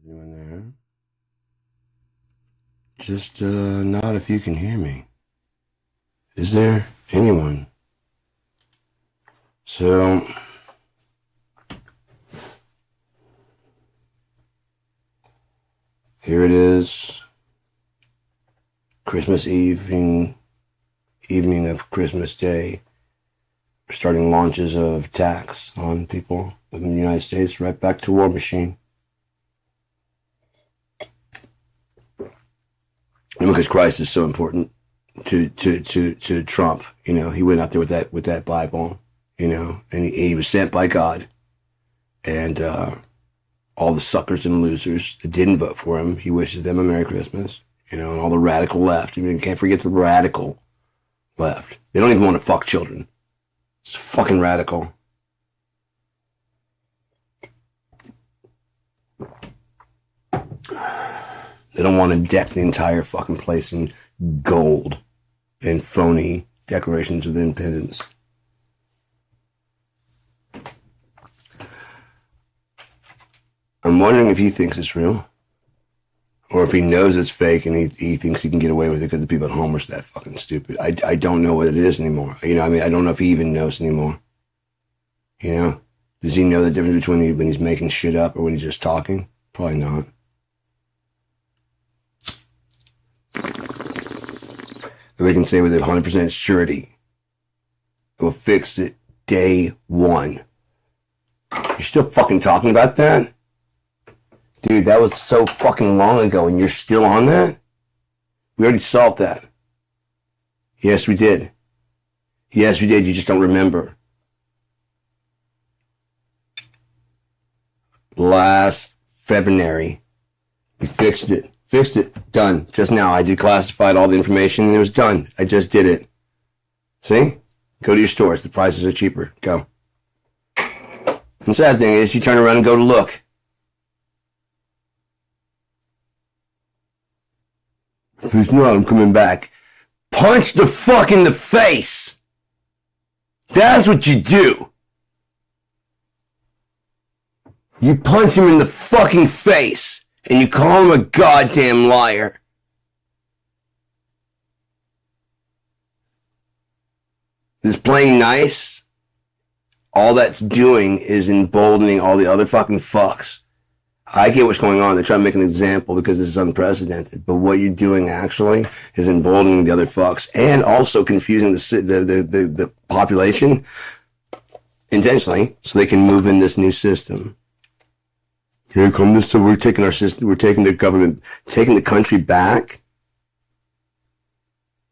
Anyone there? Just nod if you can hear me. Is there anyone? So, here it is. Christmas evening of Christmas Day. We're starting launches of attacks on people within the United States, right back to war machine. And because Christ is so important to Trump, you know, he went out there with that Bible, you know, and he was sent by God, and all the suckers and losers that didn't vote for him, he wishes them a Merry Christmas, you know, and all the radical left. I mean, can't forget the radical left. They don't even want to fuck children. It's fucking radical. They don't want to deck the entire fucking place in gold and phony declarations of independence. I'm wondering if he thinks it's real, or if he knows it's fake and he thinks he can get away with it because the people at home are that fucking stupid. I don't know what it is anymore. You know, I mean, I don't know if he even knows anymore. You know, does he know the difference between when he's making shit up or when he's just talking? Probably not. If we can say with 100% surety, we'll fix it day one. You're still fucking talking about that? Dude, that was so fucking long ago and you're still on that? We already solved that. Yes, we did. Yes, we did. You just don't remember. Last February, we fixed it. Fixed it. Done. Just now. I declassified all the information and it was done. I just did it. See? Go to your stores. The prices are cheaper. Go. And the sad thing is, you turn around and go to look. If it's not, I'm coming back. Punch the fuck in the face. That's what you do. You punch him in the fucking face. And you call him a goddamn liar. This playing nice, all that's doing is emboldening all the other fucking fucks. I get what's going on. They're trying to make an example because this is unprecedented. But what you're doing actually is emboldening the other fucks and also confusing the population intentionally so they can move in this new system. Here come this, so we're taking our system, we're taking the government, taking the country back?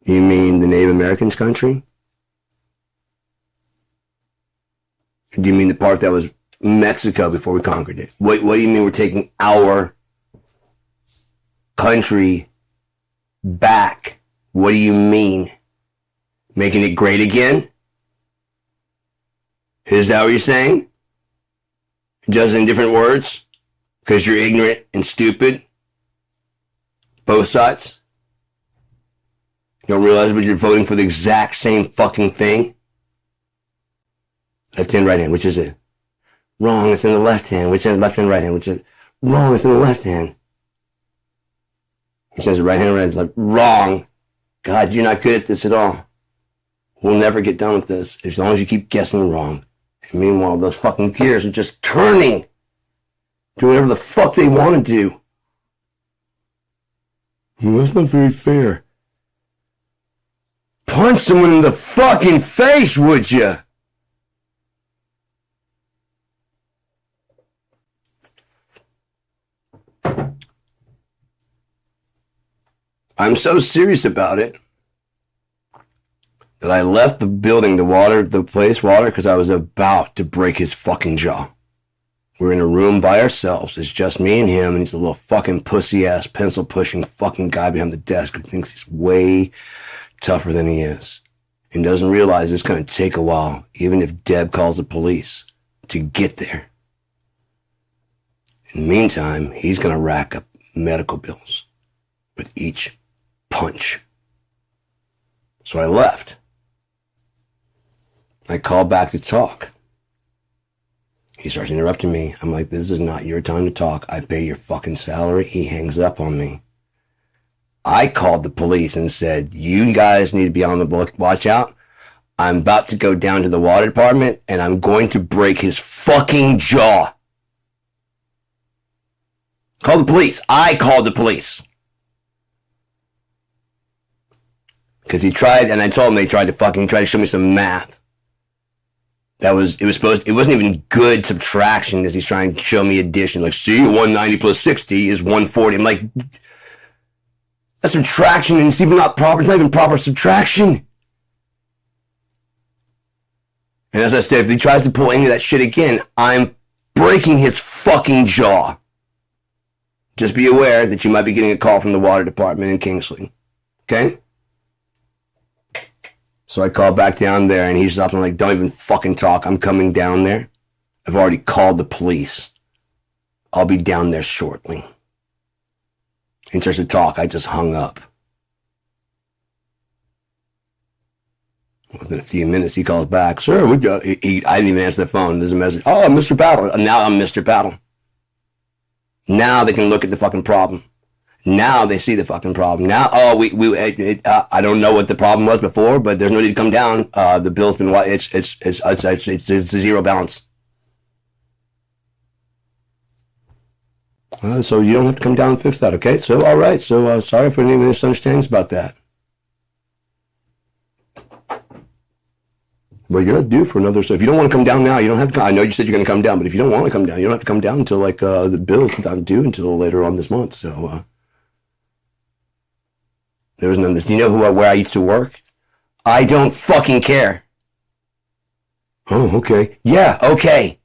You mean the Native Americans' country? Or do you mean the part that was Mexico before we conquered it? What do you mean we're taking our country back? What do you mean? Making it great again? Is that what you're saying? Just in different words? Because you're ignorant and stupid? Both sides? You don't realize but you're voting for the exact same fucking thing? Left hand, right hand, which is it? Wrong, it's in the left hand. Which is left hand, right hand? Which is wrong, it's in the left hand. He says right hand, right hand, left. Wrong. God, you're not good at this at all. We'll never get done with this as long as you keep guessing wrong. And meanwhile, those fucking gears are just turning. Do whatever the fuck they want to do. Well, that's not very fair. Punch someone in the fucking face, would you? I'm so serious about it that I left the building, the place, because I was about to break his fucking jaw. We're in a room by ourselves. It's just me and him, and he's a little fucking pussy-ass, pencil-pushing fucking guy behind the desk who thinks he's way tougher than he is and doesn't realize it's going to take a while, even if Deb calls the police, to get there. In the meantime, he's going to rack up medical bills with each punch. So I left. I called back to talk. He starts interrupting me. I'm like, this is not your time to talk. I pay your fucking salary. He hangs up on me. I called the police and said, you guys need to be on the watch out. I'm about to go down to the water department and I'm going to break his fucking jaw. Call the police. I called the police. Because he tried, and I told him they tried to show me some math. It wasn't even good subtraction because he's trying to show me addition. Like, see, 190 plus 60 is 140. I'm like, that's subtraction, and it's even not proper. It's not even proper subtraction. And as I said, if he tries to pull any of that shit again, I'm breaking his fucking jaw. Just be aware that you might be getting a call from the water department in Kingsley. Okay? So I called back down there, and he's up and like, don't even fucking talk. I'm coming down there. I've already called the police. I'll be down there shortly. He starts to talk. I just hung up. Within a few minutes, he calls back. Sir, I didn't even answer the phone. There's a message. Oh, Mr. Battle. Now I'm Mr. Battle. Now they can look at the fucking problem. Now they see the fucking problem. Now, I don't know what the problem was before, but there's no need to come down. The bill's been, it's a zero balance. So you don't have to come down and fix that, okay? So, all right. So, sorry for any misunderstandings about that. Well, you're not due for another. So if you don't want to come down now, you don't have to. I know you said you're going to come down, but if you don't want to come down, you don't have to come down until like the bill's not due until later on this month. So there was none of this. Do you know where I used to work? I don't fucking care. Oh, okay. Yeah, okay.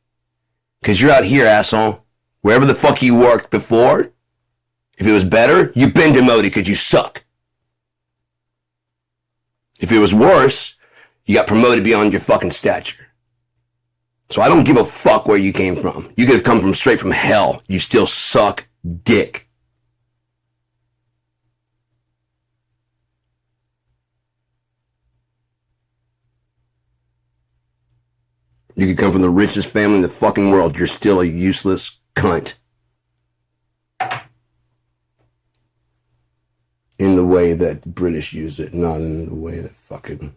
Because you're out here, asshole. Wherever the fuck you worked before, if it was better, you've been demoted because you suck. If it was worse, you got promoted beyond your fucking stature. So I don't give a fuck where you came from. You could have come from straight from hell. You still suck dick. You could come from the richest family in the fucking world. You're still a useless cunt. In the way that the British use it, not in the way that fucking...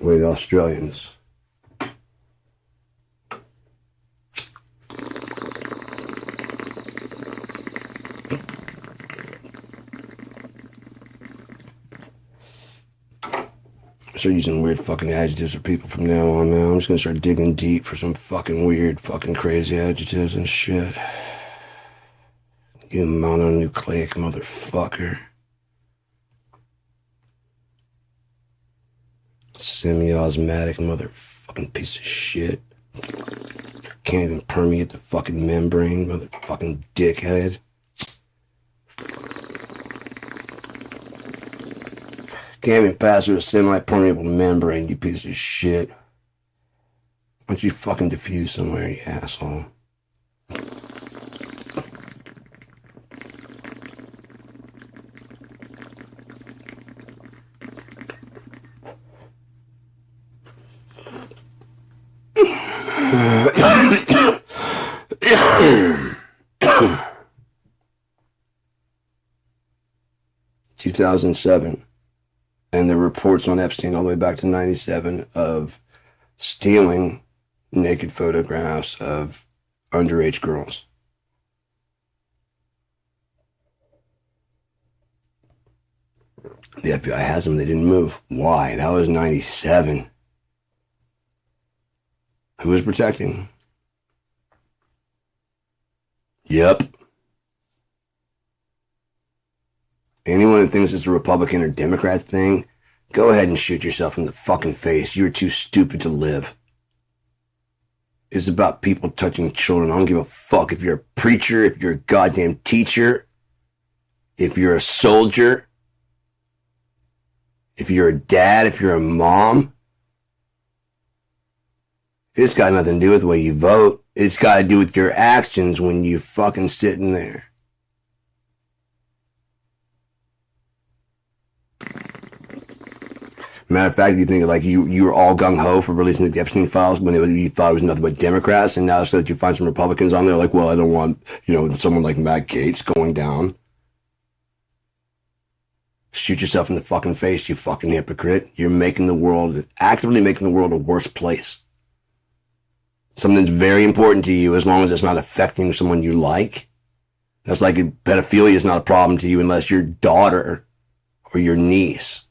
way the Australians. Start using weird fucking adjectives for people from now on. Now I'm just gonna start digging deep for some fucking weird fucking crazy adjectives and shit. You mononucleic motherfucker. Semi-osmotic motherfucking piece of shit. Can't even permeate the fucking membrane, motherfucking dickhead. Can't even pass through a semi-permeable membrane, you piece of shit. Why don't you fucking diffuse somewhere, you asshole? (2007) and the reports on Epstein all the way back to 97 of stealing naked photographs of underage girls. The FBI has them. They didn't move. Why? That was 97. Who was protecting? Yep. Anyone that thinks it's a Republican or Democrat thing, go ahead and shoot yourself in the fucking face. You're too stupid to live. It's about people touching children. I don't give a fuck if you're a preacher, if you're a goddamn teacher, if you're a soldier, if you're a dad, if you're a mom. It's got nothing to do with the way you vote. It's got to do with your actions when you fucking sitting there. Matter of fact, you think like you were all gung ho for releasing the Epstein files when you thought it was nothing but Democrats, and now so that you find some Republicans on there, like, well, I don't want someone like Matt Gaetz going down. Shoot yourself in the fucking face, you fucking hypocrite. You're actively making the world a worse place. Something that's very important to you, as long as it's not affecting someone you like. That's like pedophilia is not a problem to you unless your daughter or your niece.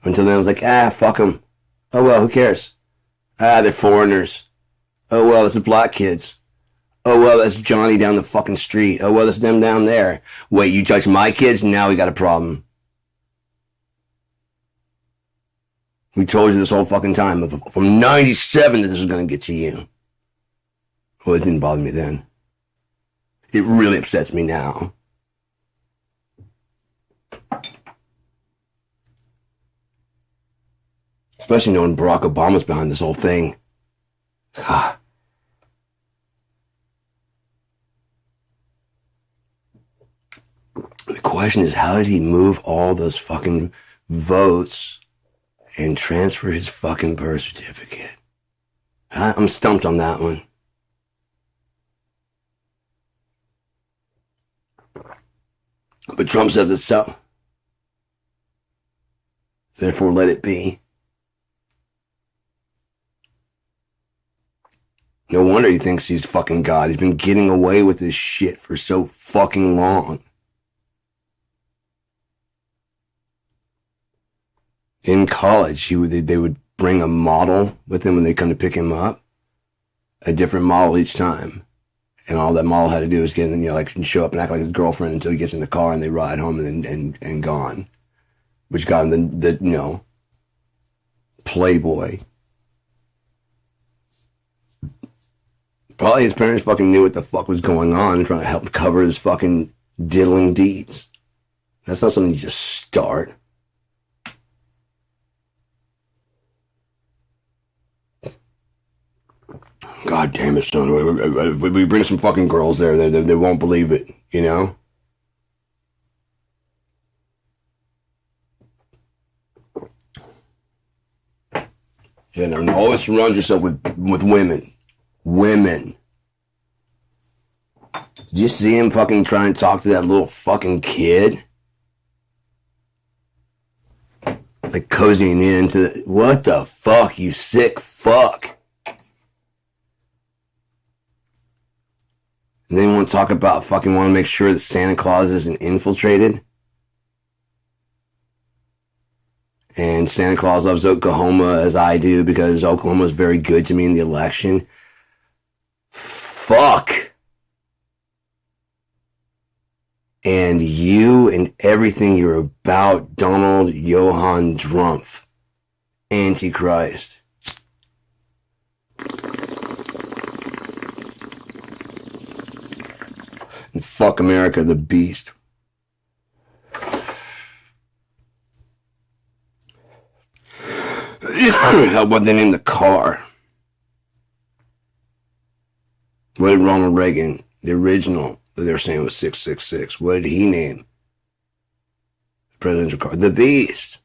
Until then, I was like, fuck them. Oh, well, who cares? They're foreigners. Oh, well, it's the black kids. Oh, well, that's Johnny down the fucking street. Oh, well, that's them down there. Wait, you touch my kids? Now we got a problem. We told you this whole fucking time from 97 that this was going to get to you. Well, it didn't bother me then. It really upsets me now. Especially knowing Barack Obama's behind this whole thing. God. The question is, how did he move all those fucking votes and transfer his fucking birth certificate? I'm stumped on that one. But Trump says it's so. Therefore, let it be. No wonder he thinks he's fucking God. He's been getting away with this shit for so fucking long. In college, they would bring a model with him when they come to pick him up. A different model each time. And all that model had to do is get in, show up and act like his girlfriend until he gets in the car and they ride home and gone. Which got him the Playboy. Probably his parents fucking knew what the fuck was going on and trying to help cover his fucking diddling deeds. That's not something you just start. God damn it, son. We bring some fucking girls there, they won't believe it, Yeah, no, always surround yourself with women. Women. Did you see him fucking try and talk to that little fucking kid? Like cozying into what the fuck, you sick fuck? And then you want to talk about want to make sure that Santa Claus isn't infiltrated? And Santa Claus loves Oklahoma as I do because Oklahoma is very good to me in the election. Fuck. And you and everything you're about, Donald Johann Trump, Antichrist. And fuck America, the beast. How about they name the car? What did Ronald Reagan, the original, that they were saying was 666, what did he name the presidential car? The Beast.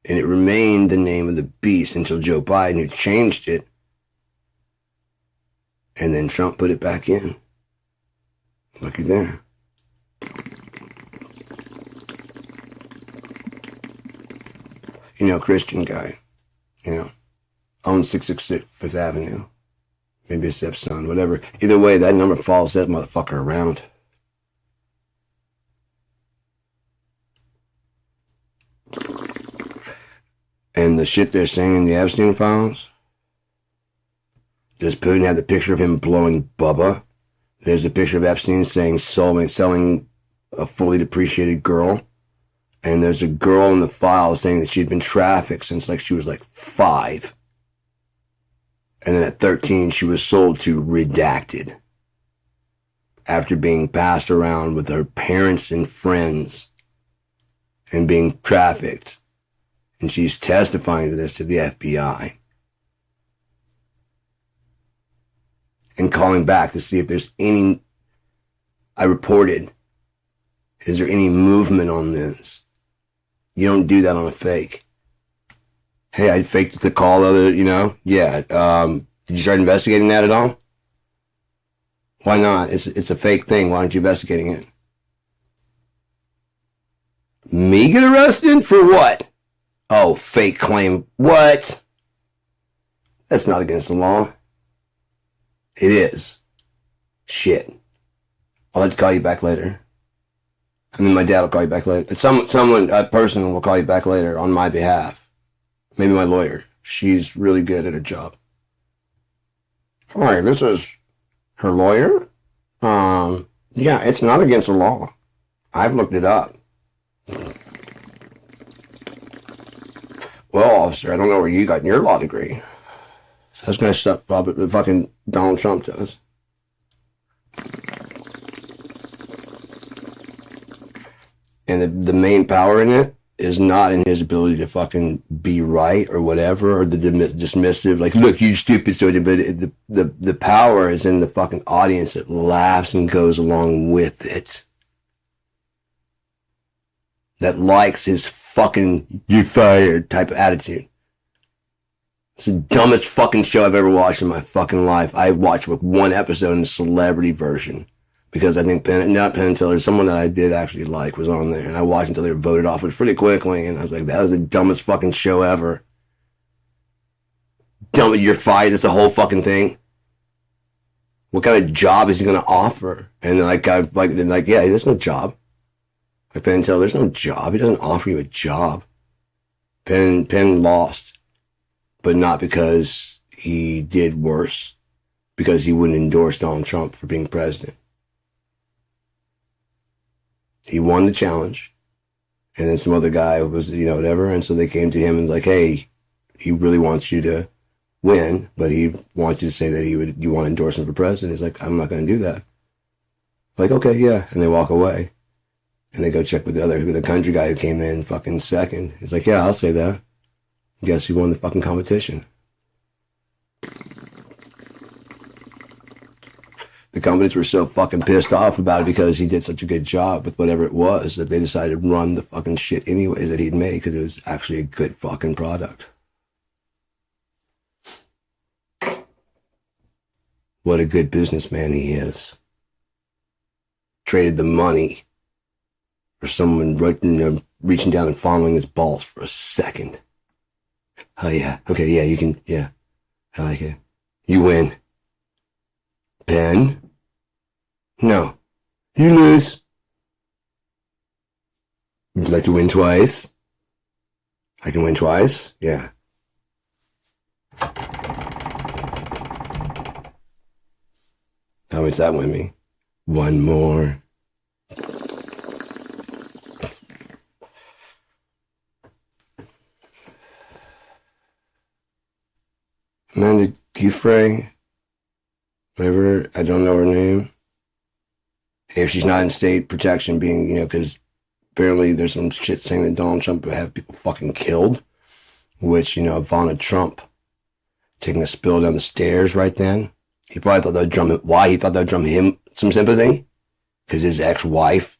And it remained the name of the Beast until Joe Biden, who changed it. And then Trump put it back in. Looky there. Christian guy, owns 666 Fifth Avenue. Maybe a stepson, whatever. Either way, that number follows that motherfucker around. And the shit they're saying in the Epstein files, does Putin have the picture of him blowing Bubba? There's a picture of Epstein saying selling a fully depreciated girl. And there's a girl in the file saying that she'd been trafficked since she was 5. And then at 13, she was sold to Redacted. After being passed around with her parents and friends and being trafficked. And she's testifying to this to the FBI. And calling back to see if there's any, I reported, is there any movement on this? You don't do that on a fake. Hey, I faked the call the other, Yeah. Did you start investigating that at all? Why not? It's a fake thing. Why aren't you investigating it? Me get arrested? For what? Oh, fake claim. What? That's not against the law. It is. Shit. I'll have to call you back later. I mean, my dad will call you back later. A person will call you back later on my behalf. Maybe my lawyer. She's really good at her job. Hi, this is her lawyer. Yeah, it's not against the law. I've looked it up. Well, officer, I don't know where you got your law degree. So that's kind of stuff probably fucking Donald Trump does. And the main power in it is not in his ability to fucking be right or whatever, or the dismissive, like, look, you stupid, so but the power is in the fucking audience that laughs and goes along with it. That likes his fucking, you fired type of attitude. It's the dumbest fucking show I've ever watched in my fucking life. I watched one episode in the celebrity version. Because I think Penn and Teller, someone that I did actually like, was on there. And I watched until they were voted off, which pretty quickly. And I was like, that was the dumbest fucking show ever. Dumb, you're fired. That's the whole fucking thing. What kind of job is he going to offer? And then yeah, there's no job. Like Penn and Teller, there's no job. He doesn't offer you a job. Penn lost. But not because he did worse. Because he wouldn't endorse Donald Trump for being president. He won the challenge, and then some other guy was, whatever, and so they came to him and like, hey, he really wants you to win, but he wants you to say that you want to endorse him for president. He's like, I'm not going to do that. Like, okay, yeah, and they walk away, and they go check with the country guy who came in fucking second. He's like, yeah, I'll say that. Guess who won the fucking competition? The companies were so fucking pissed off about it because he did such a good job with whatever it was that they decided to run the fucking shit anyways that he'd made because it was actually a good fucking product. What a good businessman he is. Traded the money for someone reaching down and fondling his balls for a second. Oh yeah, okay, yeah, you can, yeah, I like it. You win. Penn? No. You lose. Would you like to win twice? I can win twice? Yeah. How much does that win me? One more. Amanda Giuffre? Whatever, I don't know her name. If she's not in state protection, being, because apparently there's some shit saying that Donald Trump would have people fucking killed, which, Ivana Trump taking a spill down the stairs right then. He probably thought that would drum him. Why? He thought that would drum him some sympathy? Because his ex-wife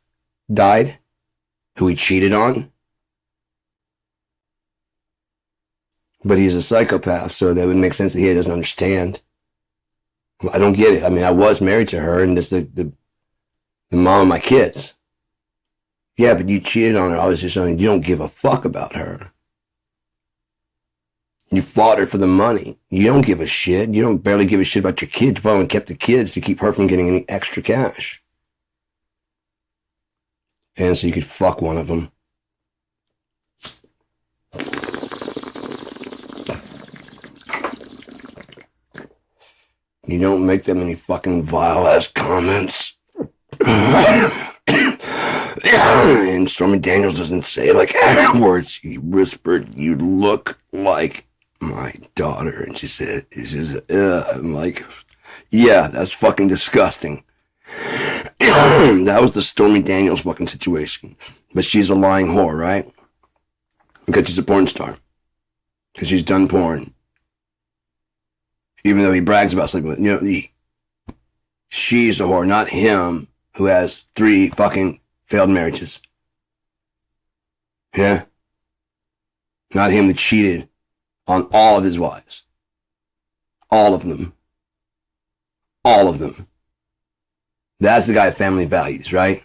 died, who he cheated on. But he's a psychopath, so that would make sense that he doesn't understand. I don't get it. I mean, I was married to her, and this the mom of my kids. Yeah, but you cheated on her. I was just saying, you don't give a fuck about her. You fought her for the money. You don't give a shit. You don't barely give a shit about your kids. You probably kept the kids to keep her from getting any extra cash. And so you could fuck one of them. You don't make that many fucking vile-ass comments. And Stormy Daniels doesn't say like afterwards. He whispered, "You look like my daughter." And she said, I'm like, yeah, that's fucking disgusting. That was the Stormy Daniels fucking situation. But she's a lying whore, right? Because she's a porn star. Because she's done porn. Even though he brags about sleeping with, she's a whore, not him, who has 3 fucking failed marriages. Yeah? Not him that cheated on all of his wives. All of them. All of them. That's the guy with family values, right?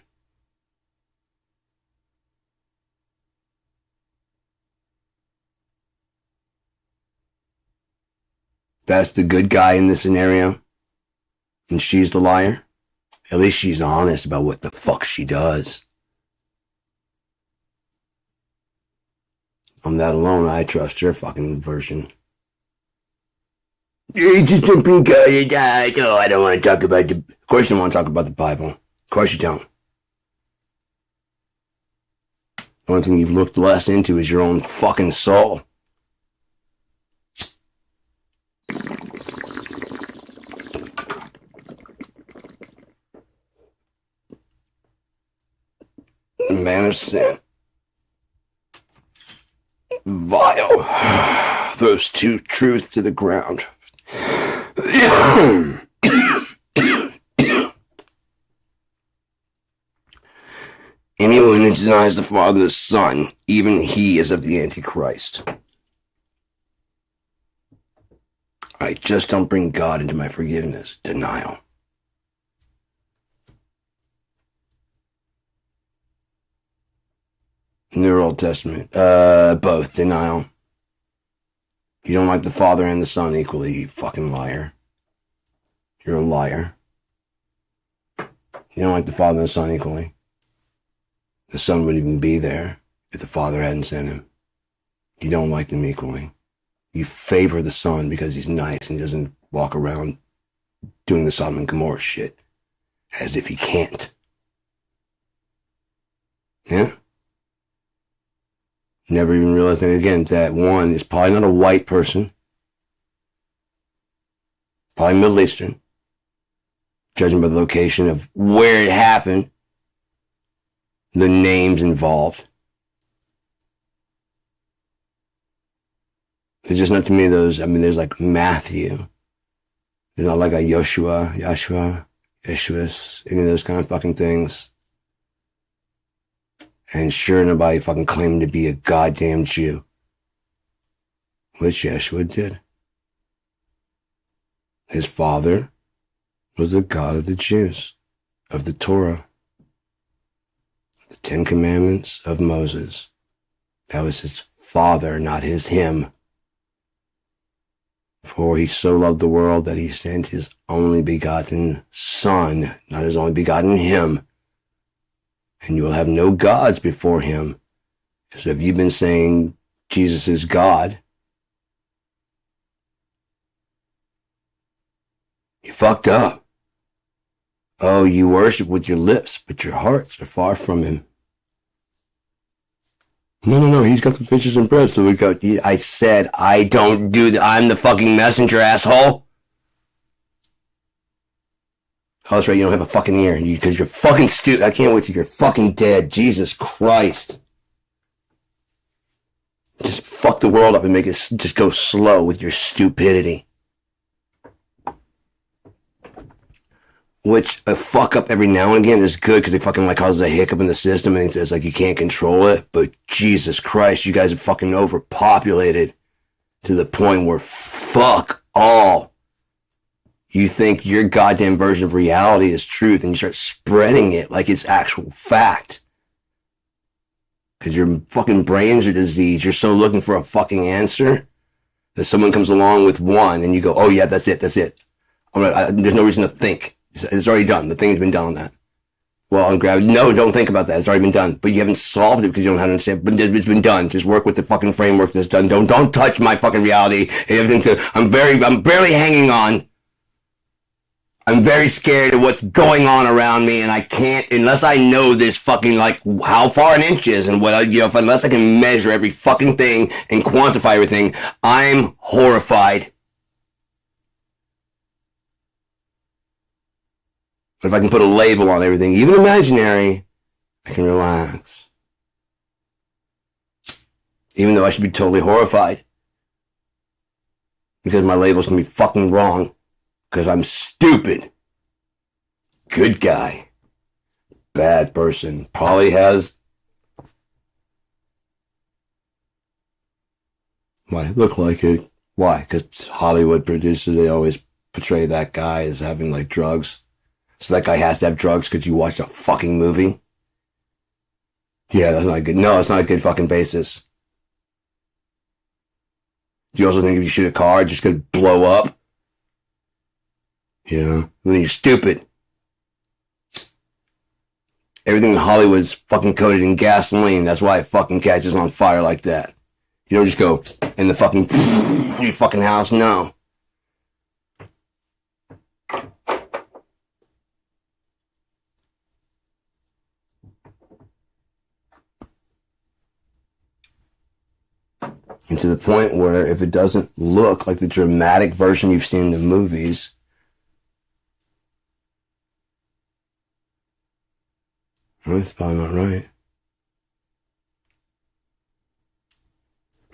That's the good guy in this scenario. And she's the liar. At least she's honest about what the fuck she does. On that alone, I trust her fucking version. It's just a because I don't want to talk about the... Of course you don't want to talk about the Bible. Of course you don't. The only thing you've looked less into is your own fucking soul. Man of sin. Vile. Throws truth to the ground. Anyone who denies the Father and the Son, even he is of the Antichrist. I just don't bring God into my forgiveness. Denial. New Old Testament. Both. Denial. You don't like the Father and the Son equally, you fucking liar. You're a liar. You don't like the Father and the Son equally. The Son wouldn't even be there if the Father hadn't sent him. You don't like them equally. You favor the Son because he's nice and he doesn't walk around doing the Sodom and Gomorrah shit. As if he can't. Yeah? Never even realizing again that one is probably not a white person. Probably Middle Eastern. Judging by the location of where it happened. The names involved. They're just not to me those, I mean, there's like Matthew. There's not like a Yeshua, any of those kind of fucking things. And sure, nobody fucking claimed to be a goddamn Jew. Which Yeshua did. His father was the God of the Jews, of the Torah. The 10 Commandments of Moses. That was his father, not him. For he so loved the world that he sent his only begotten Son, not his only begotten him. And you will have no gods before him. So if you've been saying Jesus is God, you fucked up. Oh, you worship with your lips, but your hearts are far from him. No, he's got the fishes and bread, so we got, I said, I don't do that. I'm the fucking messenger, asshole. Oh, that's right, you don't have a fucking ear, because you're fucking stupid. I can't wait till you're fucking dead. Jesus Christ. Just fuck the world up and make it just go slow with your stupidity. Which a fuck up every now and again is good because it fucking like causes a hiccup in the system and it's like you can't control it. But Jesus Christ, you guys are fucking overpopulated to the point where fuck all. You think your goddamn version of reality is truth and you start spreading it like it's actual fact. Because your fucking brains are diseased. You're so looking for a fucking answer that someone comes along with one and you go, oh yeah, that's it. There's no reason to think. It's already done. The thing's been done on that. Well, on gravity. No, don't think about that. It's already been done. But you haven't solved it because you don't know how to understand. But it's been done. Just work with the fucking framework that's done. Don't touch my fucking reality. I'm barely hanging on. I'm very scared of what's going on around me, and I can't, unless I know this fucking, like, how far an inch is, and what, unless I can measure every fucking thing and quantify everything, I'm horrified. But if I can put a label on everything, even imaginary, I can relax. Even though I should be totally horrified. Because my labels can be fucking wrong. Because I'm stupid. Good guy. Bad person. Probably has Why? Look like it. Why? Because Hollywood producers, they always portray that guy as having like drugs. So that guy has to have drugs because you watched a fucking movie? Yeah, that's not good. No, it's not a good fucking basis. Do you also think if you shoot a car, it's just gonna blow up? Yeah. Then you're stupid. Everything in Hollywood is fucking coated in gasoline. That's why it fucking catches on fire like that. You don't just go in the fucking your fucking house. No. And to the point where if it doesn't look like the dramatic version you've seen in the movies, well, that's probably not right.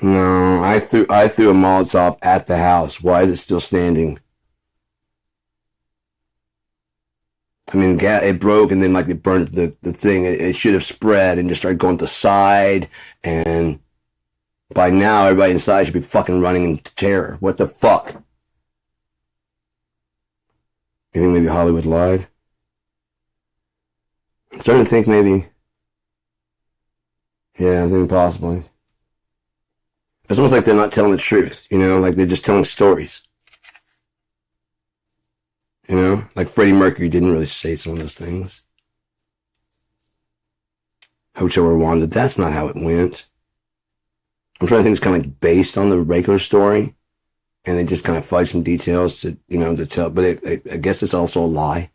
No, I threw a Molotov at the house. Why is it still standing? I mean, it broke and then like it burned the thing. It should have spread and just started going to the side. And by now, everybody inside should be fucking running in terror. What the fuck? You think maybe Hollywood lied? I'm starting to think maybe. Yeah, I think possibly. It's almost like they're not telling the truth, you know, like they're just telling stories. You know, like Freddie Mercury didn't really say some of those things. Hotel Rwanda, that's not how it went. I'm trying to think it's kind of like based on the regular story, and they just kind of fudge some details to, you know, to tell. But I guess it's also a lie.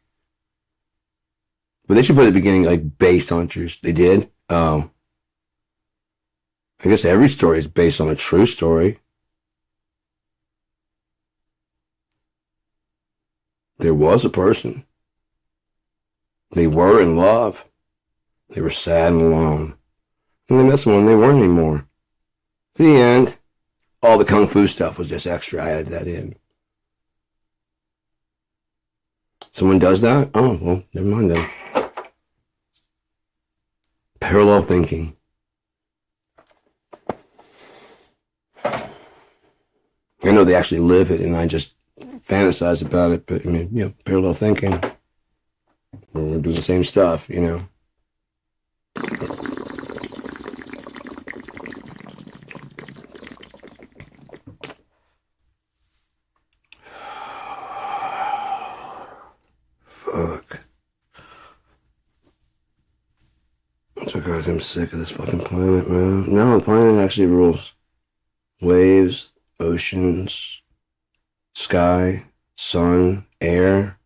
But they should put at the beginning like based on truth. They did. Oh, I guess every story is based on a true story. There was a person. They were in love. They were sad and alone. And they met someone they weren't anymore. At the end, all the kung fu stuff was just extra. I added that in. Someone does that? Oh, well, never mind then. Parallel thinking. I know they actually live it, and I just fantasize about it, but I mean, you know, parallel thinking. We're doing the same stuff, you know. Fuck. I'm so goddamn sick of this fucking planet, man. No, the planet actually rules. Waves, oceans, sky, sun, air,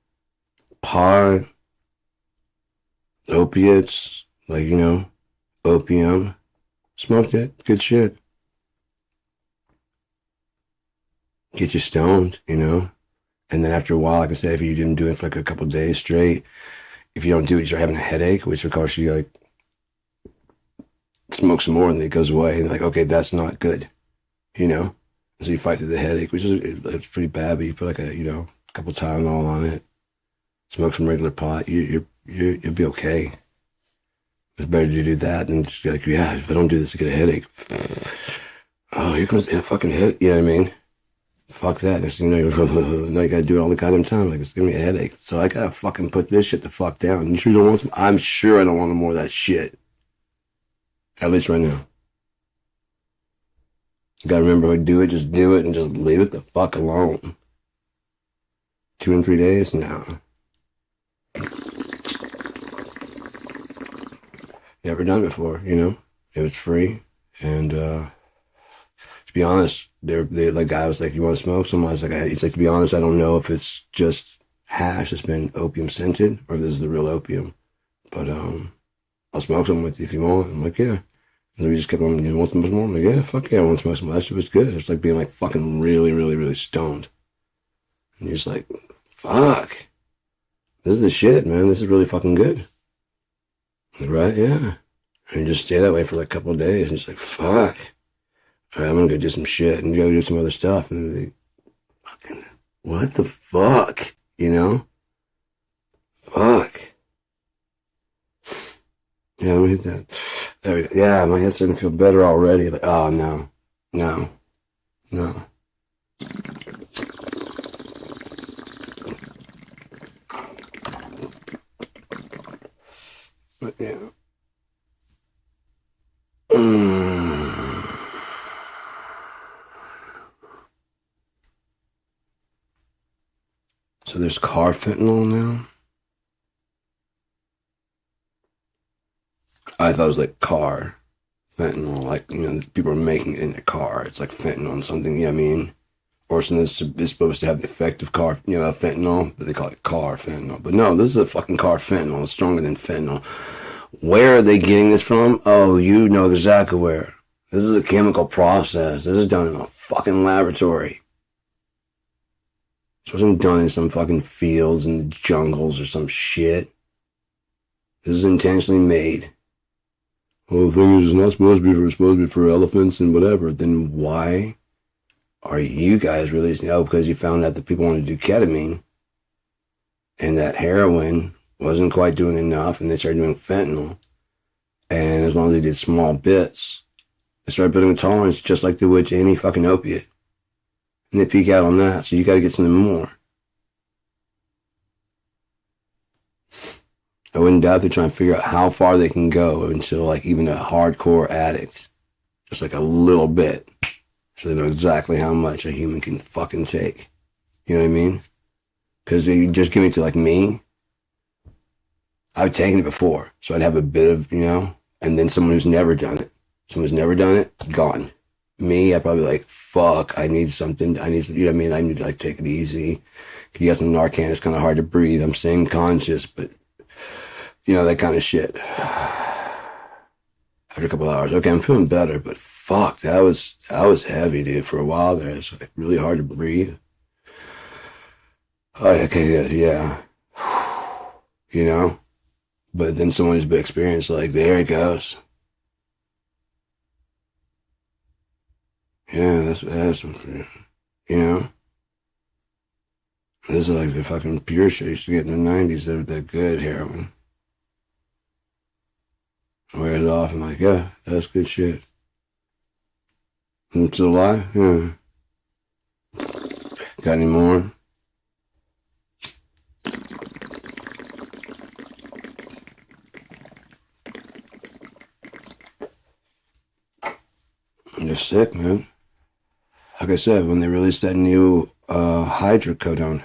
pot, opiates, like, you know, opium. Smoked it. Good shit. Get you stoned, you know? And then after a while, like I said, if you didn't do it for like a couple of days straight, if you don't do it, you're having a headache, which of course you like smoke some more and it goes away. And like, okay, that's not good, you know? So you fight through the headache, which is it's pretty bad, but you put like a, you know, a couple of Tylenol on it, smoke some regular pot, you'll be okay. It's better to do that than just be like, yeah, if I don't do this, I get a headache. Oh, here comes a fucking headache. You know what I mean? Fuck that. Next thing you know, now you gotta do it all the goddamn time. Like, it's giving me a headache. So I gotta fucking put this shit the fuck down. You sure you don't want some? I'm sure I don't want no more of that shit. At least right now. You gotta remember, if I do it, just do it and just leave it the fuck alone. 2 and 3 days? No. Never done it before, you know? It was free. And, to be honest, they like, I was like, you want to smoke? Someone was like, he's like, to be honest, I don't know if it's just hash that's been opium scented or if this is the real opium. But, I'll smoke some with you if you want. I'm like, yeah. And we just kept on, you want some more? I'm like, yeah, fuck yeah, I want to smoke some. That shit was good. It's like being like fucking really, really, really stoned. And you're just like, fuck. This is the shit, man. This is really fucking good. Like, right? Yeah. And you just stay that way for like a couple of days. And it's like, fuck. All right, I'm gonna go do some shit and go do some other stuff. And they, fucking, what the fuck? You know? Fuck. Yeah, let me hit that. There we go. Yeah, my head's starting to feel better already. Like, oh no. No. No. But yeah. So there's car fentanyl now? I thought it was like car fentanyl, like, people are making it in a car. It's like fentanyl and something, you know what I mean? Or something that's supposed to have the effect of car, fentanyl, but they call it car fentanyl. But no, this is a fucking car fentanyl. It's stronger than fentanyl. Where are they getting this from? Oh, you know exactly where. This is a chemical process. This is done in a fucking laboratory. This wasn't done in some fucking fields in the jungles or some shit. This is intentionally made. Well, the thing is, it's not supposed to be for elephants and whatever. Then why are you guys releasing? Oh, because you found out that people want to do ketamine and that heroin wasn't quite doing enough, and they started doing fentanyl. And as long as they did small bits, they started building a tolerance just like they would to any fucking opiate. And they peak out on that, so you got to get something more. I wouldn't doubt they're trying to figure out how far they can go until, like, even a hardcore addict, just like a little bit, so they know exactly how much a human can fucking take. You know what I mean? Because you just give it to, like, me. I've taken it before, so I'd have a bit of, and then someone who's never done it. Someone who's never done it, gone. Me, I'd probably be like, fuck, I need something. I need, you know what I mean? I need to, like, take it easy. You got some Narcan, it's kind of hard to breathe. I'm staying conscious, but, that kind of shit. After a couple hours, okay, I'm feeling better, but fuck, that was heavy, dude. For a while there, it's like really hard to breathe. Oh, okay, good, yeah. But then someone who's been experienced, like, there it goes. Yeah, that's This is like the fucking pure shit I used to get in the 90s, that good heroin. I wear it off, I'm like, yeah, that's good shit. I'm still alive? Yeah. Got any more? You're sick, man. Like I said, when they released that new hydrocodone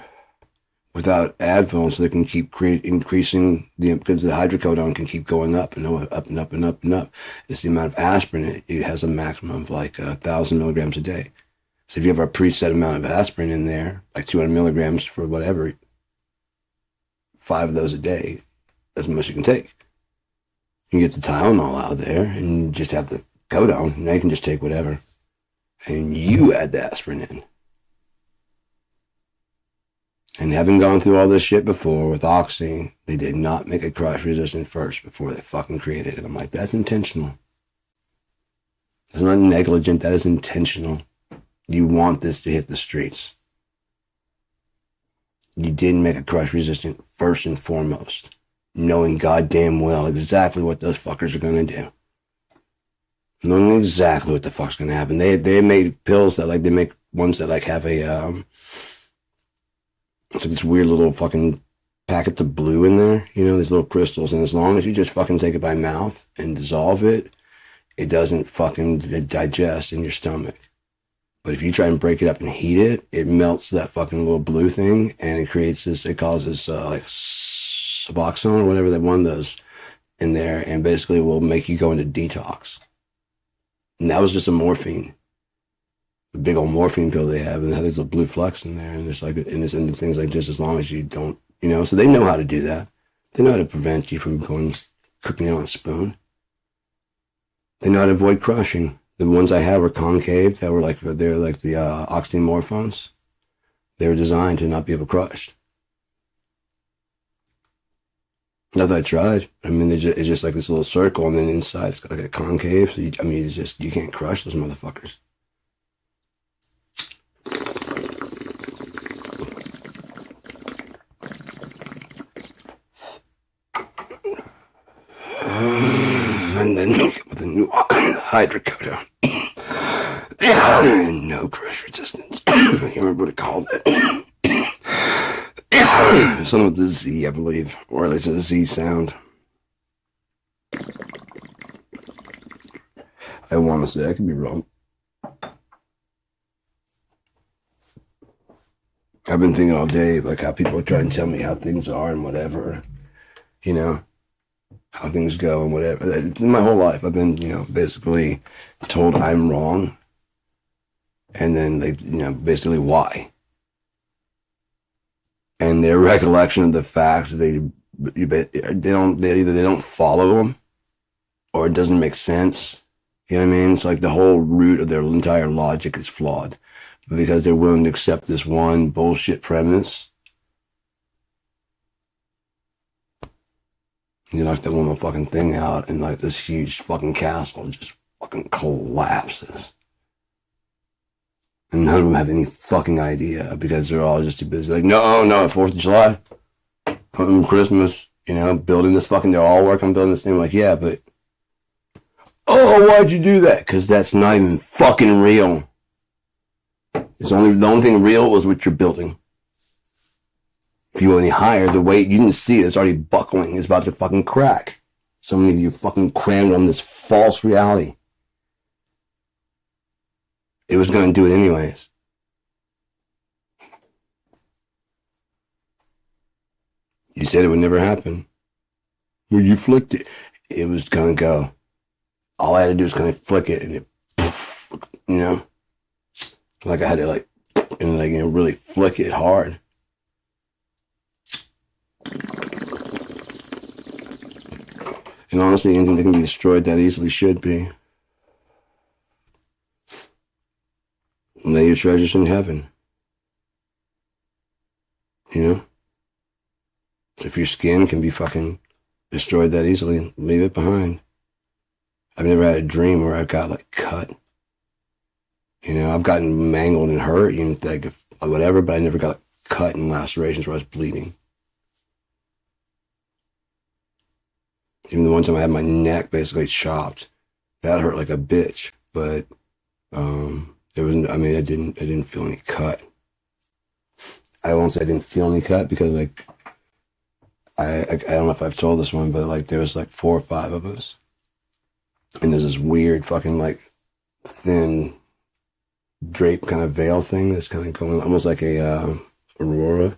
without Advil, so they can keep increasing because the hydrocodone can keep going up and up and up and up and up. It's the amount of aspirin it has a maximum of like 1,000 milligrams a day. So if you have a preset amount of aspirin in there, like 200 milligrams for whatever, 5 of those a day, that's as much you can take. You get the Tylenol out there and you just have the codone. Now you can just take whatever. And you add the aspirin in. And having gone through all this shit before with Oxy, they did not make it crush resistant first before they fucking created it. I'm like, that's intentional. That's not negligent. That is intentional. You want this to hit the streets. You didn't make it crush resistant first and foremost, knowing goddamn well exactly what those fuckers are going to do. Knowing exactly what the fuck's going to happen. They made pills that, like, they make ones that, like, have a, it's like this weird little fucking packets of blue in there, these little crystals. And as long as you just fucking take it by mouth and dissolve it, it doesn't fucking digest in your stomach. But if you try and break it up and heat it, it melts that fucking little blue thing, and it creates this, it causes, like, Suboxone or whatever, that one does in there, and basically will make you go into detox. And that was just a morphine. The big old morphine pill they have, and there's a blue flux in there, and it's like, and it's in things like just as long as you don't, so they know how to do that. They know how to prevent you from cooking it on a spoon. They know how to avoid crushing. The ones I have were concave, they're like the oxymorphones. They were designed to not be able to crush. Not that I tried. I mean, it's just like this little circle, and then inside it's got like a concave. So you can't crush those motherfuckers. And then with a new hydrocodone. No crush resistance. I can't remember what it called it. Something with the Z, I believe, or at least a Z sound. I want to say I could be wrong. I've been thinking all day, like how people try and tell me how things are and whatever, you know, how things go and whatever. My whole life, I've been, basically told I'm wrong, and then they, basically why. And their recollection of the facts, they don't follow them, or it doesn't make sense. You know what I mean? It's like the whole root of their entire logic is flawed. But because they're willing to accept this one bullshit premise, you knock that one fucking thing out, and like this huge fucking castle just fucking collapses. And none of them have any fucking idea because they're all just too busy. Like, no, 4th of July, Christmas, building this fucking, they're all working on building this thing. Like, yeah, but, oh, why'd you do that? Because that's not even fucking real. The only thing real was what you're building. If you go any higher, the weight, you didn't see it, it's already buckling. It's about to fucking crack. So many of you fucking crammed on this false reality. It was going to do it anyways. You said it would never happen. Well, you flicked it. It was going to go. All I had to do was kind of flick it, and it, like I had to really flick it hard. And honestly, anything that can be destroyed that easily should be. Lay your treasures in heaven. If your skin can be fucking destroyed that easily, leave it behind. I've never had a dream where I got cut. I've gotten mangled and hurt, whatever, but I never got cut and lacerations where I was bleeding. Even the one time I had my neck basically chopped, that hurt like a bitch, but I didn't feel any cut. I won't say I didn't feel any cut because I don't know if I've told this one, but there was 4 or 5 of us, and there's this weird fucking thin drape kind of veil thing that's kind of going almost like a aurora,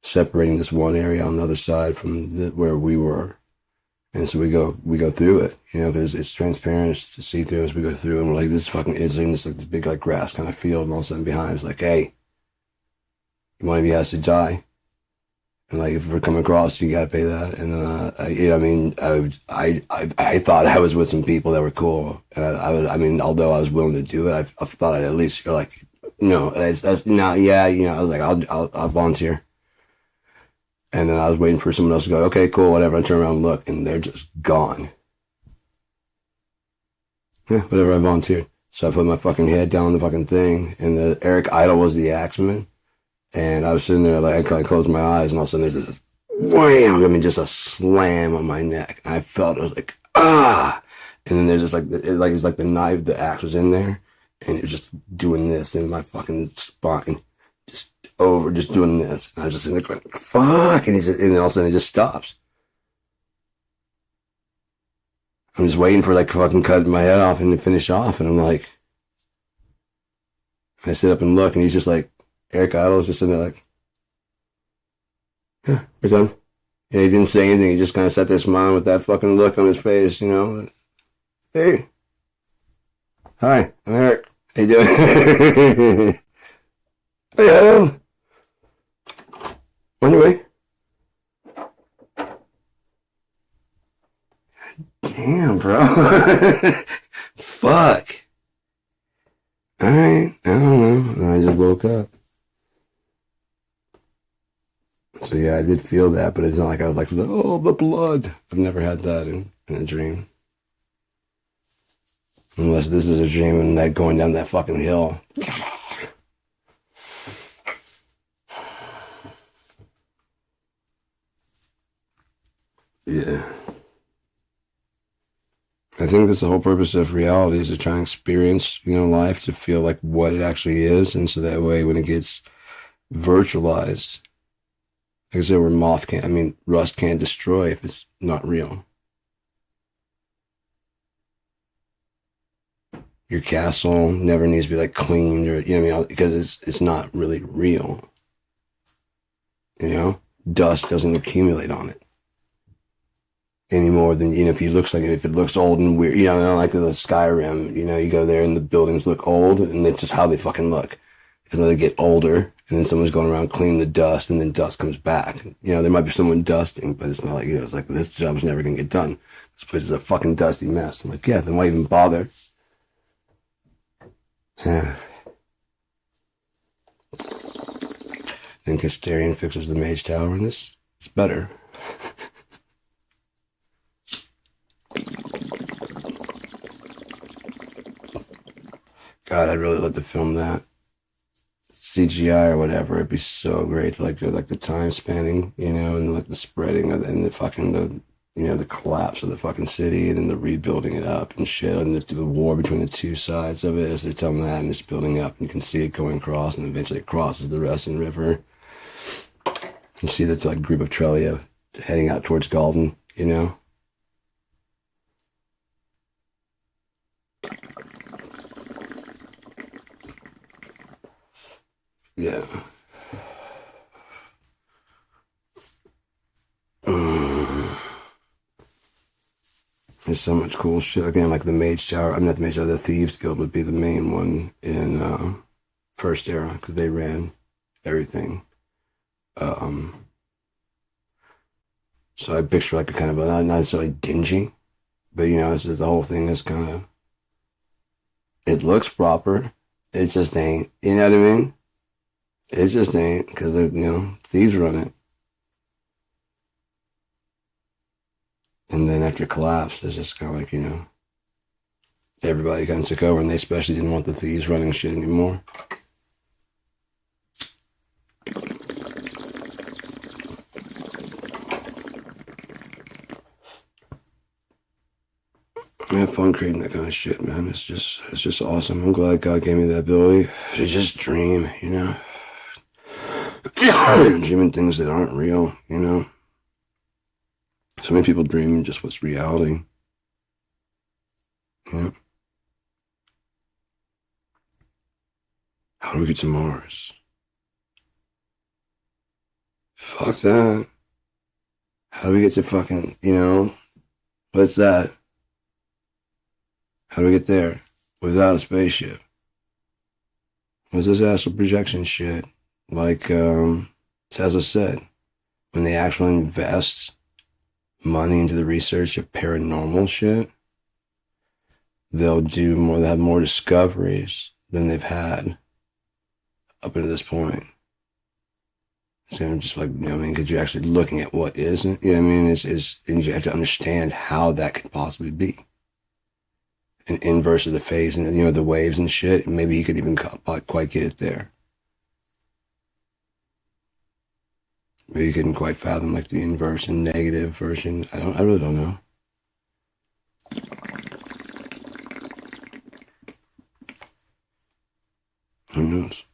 separating this one area on the other side from where we were. And so we go through it, because it's transparent, it's to see through as we go through, and we're like, this fucking is in this big grass kind of field, and all of a sudden behind it's like, hey, one of you has to die, and if we're coming across, you gotta pay that. And I thought I was with some people that were cool, and although I was willing to do it, I thought I'd at least that's not, yeah, I was like, I'll volunteer. And then I was waiting for someone else to go, okay, cool, whatever. I turn around and look, and they're just gone. Yeah, whatever, I volunteered. So I put my fucking head down on the fucking thing, and Eric Idle was the axeman. And I was sitting there, I kind of closed my eyes, and all of a sudden there's this wham, just a slam on my neck. And I felt, it was like, ah! And then there's just it was like the knife, the axe was in there, and it was just doing this in my fucking spine. Just doing this. And I was just sitting there going, fuck. And then all of a sudden it just stops. I'm just waiting for fucking cut my head off and to finish off. And I'm like, I sit up and look, and he's just Eric Idle is just sitting there yeah, we're done. And he didn't say anything. He just kind of sat there smiling with that fucking look on his face, Hey. Hi, I'm Eric. How you doing? Hey, Adam. Anyway. Damn, bro. Fuck. Alright, I don't know. I just woke up. So yeah, I did feel that, but it's not like I was oh, the blood. I've never had that in a dream. Unless this is a dream and that going down that fucking hill. Yeah. I think that's the whole purpose of reality is to try and experience, life to feel like what it actually is. And so that way, when it gets virtualized, like I said, where rust can't destroy if it's not real. Your castle never needs to be like cleaned or, because it's not really real. Dust doesn't accumulate on it any more than, if it looks old and weird, like the Skyrim, you go there and the buildings look old and it's just how they fucking look. And then they get older and then someone's going around cleaning the dust and then dust comes back. There might be someone dusting, but it's not like, it's like this job's never going to get done. This place is a fucking dusty mess. I'm like, yeah, then why even bother? Yeah. Then Castarian fixes the Mage Tower and it's better. God, I'd really love to film that. CGI or whatever, it'd be so great to like the time spanning, and like the spreading of and the fucking the collapse of the fucking city and then the rebuilding it up and shit and the war between the two sides of it as they're telling that and it's building up and you can see it going across and eventually it crosses the Reston River. You see the like group of Trelia heading out towards Galden, Yeah. There's so much cool shit. Again, like the Mage Tower. I'm not the Mage Tower. The Thieves Guild would be the main one in First Era because they ran everything. So I picture like a kind of not necessarily dingy, but it's just the whole thing is kind of. It looks proper. It just ain't. You know what I mean? It just ain't because thieves run it. And then after collapse, it's just kind of like, everybody kind of took over and they especially didn't want the thieves running shit anymore. I have fun creating that kind of shit, man. It's just awesome. I'm glad God gave me that ability to just dream, dreaming things that aren't real, So many people dream just what's reality. Yeah. How do we get to Mars? Fuck that. How do we get to fucking, what's that? How do we get there without a spaceship? What's this astral projection shit? Like Tesla said, when they actually invest money into the research of paranormal shit, they'll have more discoveries than they've had up until this point. So just like, because you're actually looking at what isn't, and you have to understand how that could possibly be. An inverse of the phase and, the waves and shit, maybe you could even quite get it there. Maybe you couldn't quite fathom like the inverse and negative version. I really don't know. Who knows?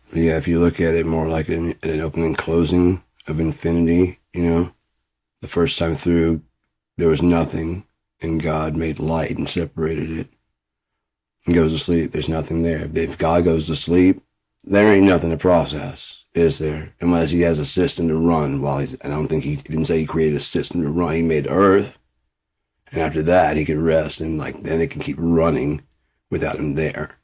But yeah, if you look at it more like an opening and closing of infinity, the first time through, there was nothing, and God made light and separated it. And goes to sleep, there's nothing there. If God goes to sleep, there ain't nothing to process, is there? Unless he has a system to run. I don't think he didn't say he created a system to run. He made Earth, and after that, he could rest, and then it can keep running without him there.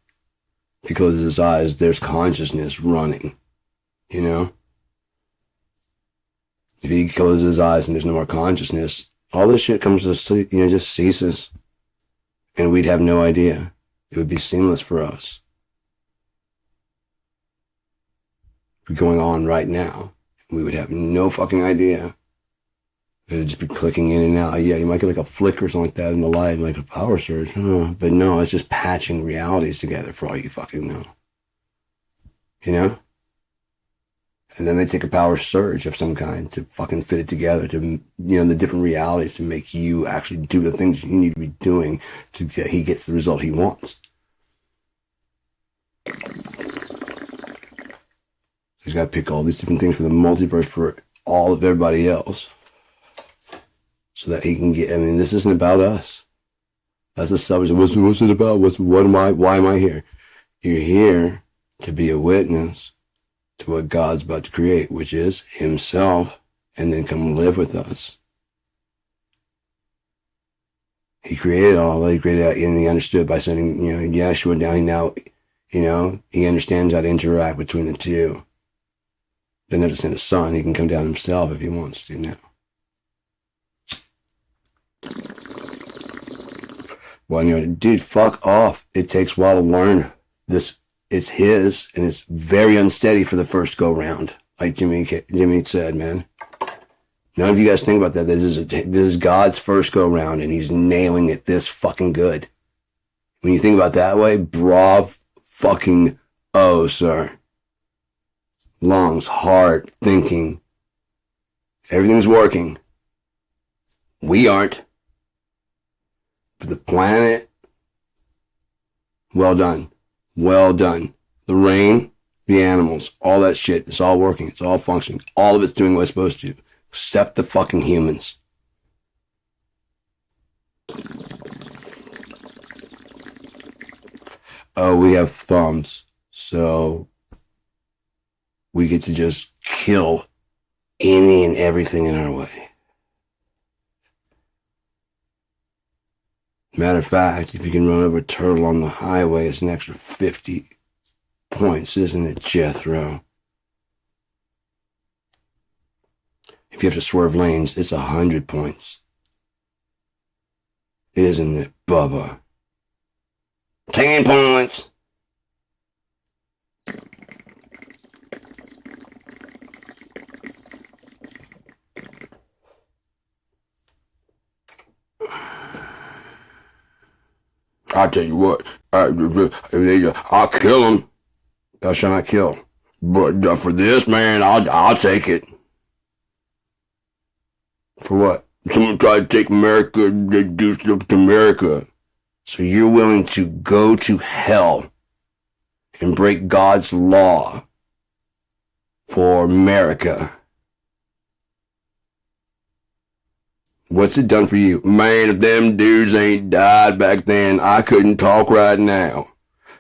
If he closes his eyes, there's consciousness running, If he closes his eyes and there's no more consciousness, all this shit comes to sleep, just ceases. And we'd have no idea. It would be seamless for us. It'd be going on right now. We would have no fucking idea. It would just be clicking in and out. Yeah, you might get like a flicker or something like that in the light, like a power surge. But no, it's just patching realities together for all you fucking know. you know? And then they take a power surge of some kind to fucking fit it together to, you know, the different realities to make you actually do the things you need to be doing to get he gets the result he wants. He's got to pick all these different things for the multiverse for all of everybody else so that he can get, I mean, this isn't about us. That's the subject. What's it about? Why am I here? You're here to be a witness to what God's about to create, which is himself, and then come live with us. He created all that. He created that, and he understood by sending, you know, Yeshua down. He now, you know, he understands how to interact between the two. Doesn't have to send a son. He can come down himself if he wants to now. Well, you know, dude, fuck off. It takes a while to learn this. It's his, and it's very unsteady for the first go round, like Jimmy said, man. None of you guys think about that. This is God's first go round, and he's nailing it this fucking good. When you think about it that way, bravo fucking oh, sir. Lungs, heart, thinking. Everything's working. We aren't. But the planet, well done. Well done. The rain, the animals, all that shit, it's all working. It's all functioning. All of it's doing what it's supposed to. Except the fucking humans. Oh, we have thumbs. So we get to just kill any and everything in our way. Matter of fact, if you can run over a turtle on the highway, it's an extra 50 points, isn't it, Jethro? If you have to swerve lanes, it's 100 points. Isn't it, Bubba? 10 points. I'll tell you what, I'll kill him. Thou shalt not kill. But for this, man, I'll take it. For what? Someone tried to take America, they do stuff to America. So you're willing to go to hell and break God's law for America. What's it done for you? Man, if them dudes ain't died back then, I couldn't talk right now.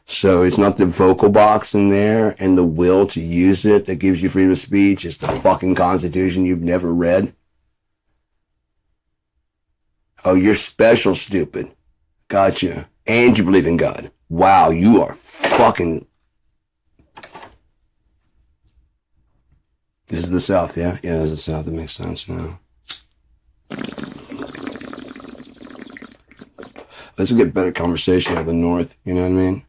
So it's not the vocal box in there and the will to use it that gives you freedom of speech. It's the fucking Constitution you've never read. Oh, you're special, stupid. Gotcha. And you believe in God. Wow, you are fucking... This is the South, yeah? Yeah, this is the South. That makes sense now. Let's get better conversation out of the North, you know what I mean?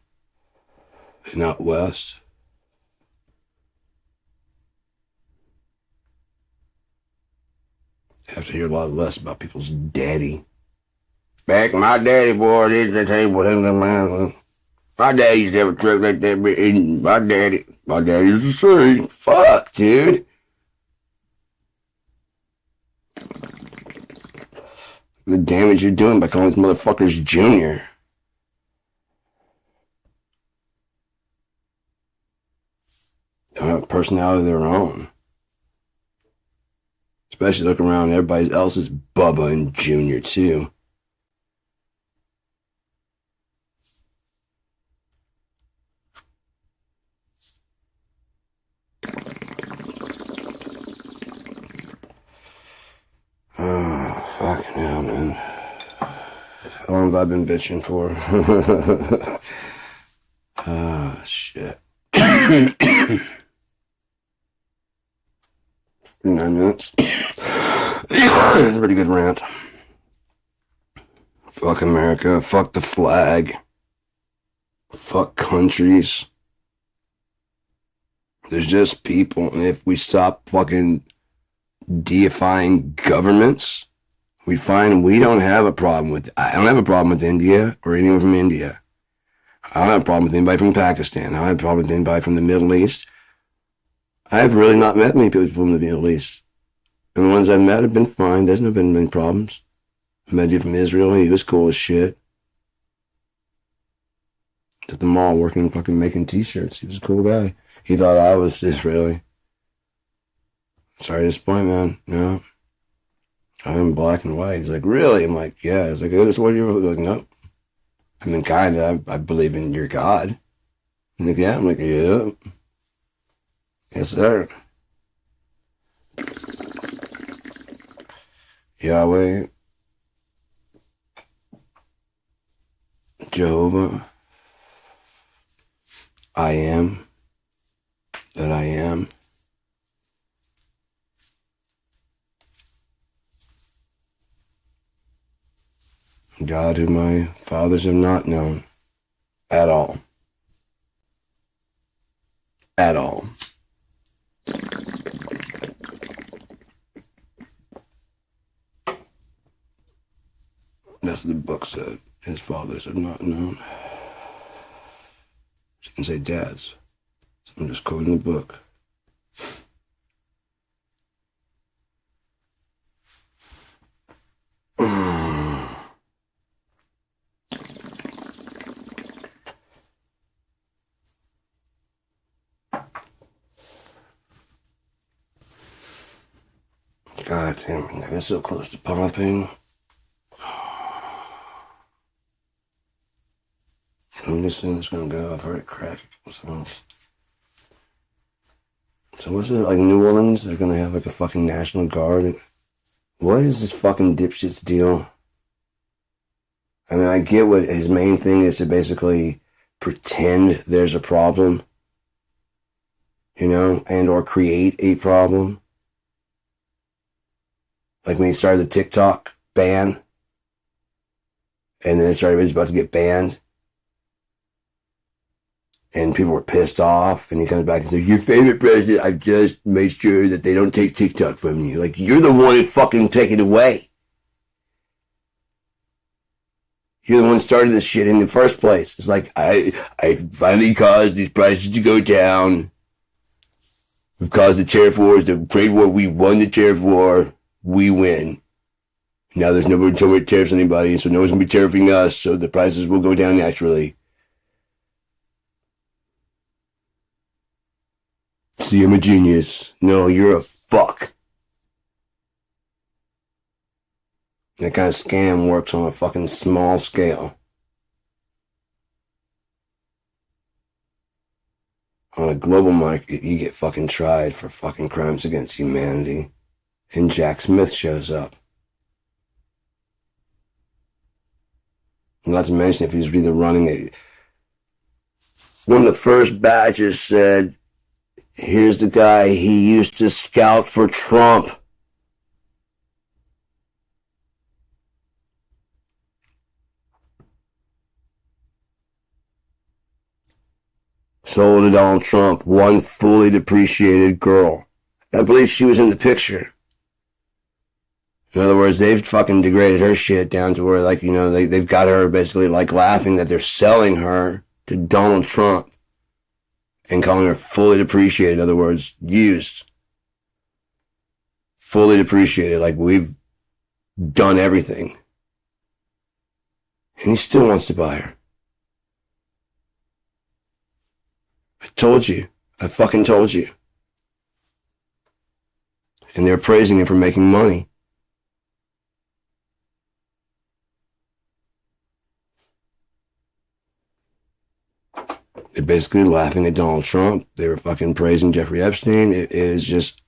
And out West. Have to hear a lot less about people's daddy. Back my daddy, boy, did the table. My daddy used to have a truck like that, but my daddy used to say, fuck, dude. The damage you're doing by calling these motherfuckers Junior. They have a personality of their own. Especially looking around, everybody else is Bubba and Junior too. Oh, fucking hell, man. How long have I been bitching for? Ah, shit. 9 minutes. It's a pretty good rant. Fuck America. Fuck the flag. Fuck countries. There's just people, and if we stop fucking deifying governments, we find we don't have a problem with... I don't have a problem with India or anyone from India. I don't have a problem with anybody from Pakistan. I don't have a problem with anybody from the Middle East. I've really not met many people from the Middle East. And the ones I've met have been fine. There's not been many problems. I met a dude from Israel. He was cool as shit. At the mall working, fucking making t-shirts. He was a cool guy. He thought I was Israeli. Sorry to disappoint, man. No. I'm black and white. He's like, really? I'm like, yeah. He's like, what are you like? No. I mean, kind of. I believe in your God. I'm like, yeah. I'm like, yeah. Yes, sir. Yahweh. Jehovah. I am that I am. God who my fathers have not known at all. At all. That's what the book said. His fathers have not known. She can say dads. So I'm just quoting the book. God damn it, I got so close to popping. This thing's gonna go off right crack. So what's it, like New Orleans? They're gonna have like a fucking National Guard. What is this fucking dipshit's deal? I mean, I get what his main thing is, to basically pretend there's a problem, you know, and or create a problem. Like when he started the TikTok ban, and then everybody's about to get banned. And people were pissed off, and he comes back and says, your favorite president, I just made sure that they don't take TikTok from you. Like, you're the one who fucking take it away. You're the one who started this shit in the first place. It's like, I finally caused these prices to go down. We've caused the tariff wars, the trade war. We won the tariff war. We win. Now there's nobody to tariff anybody, so no one's going to be tariffing us, so the prices will go down naturally. See, I'm a genius. No, you're a fuck. That kind of scam works on a fucking small scale. On a global market, you get fucking tried for fucking crimes against humanity. And Jack Smith shows up. Not to mention if he's either running a... One of the first batches said, here's the guy, he used to scout for Trump. Sold to Donald Trump, one fully depreciated girl. I believe she was in the picture. In other words, they've fucking degraded her shit down to where, like, you know, they've got her basically, like, laughing that they're selling her to Donald Trump. And calling her fully depreciated, in other words, used. Fully depreciated, like we've done everything. And he still wants to buy her. I told you. I fucking told you. And they're praising him for making money. They're basically laughing at Donald Trump. They were fucking praising Jeffrey Epstein. It is just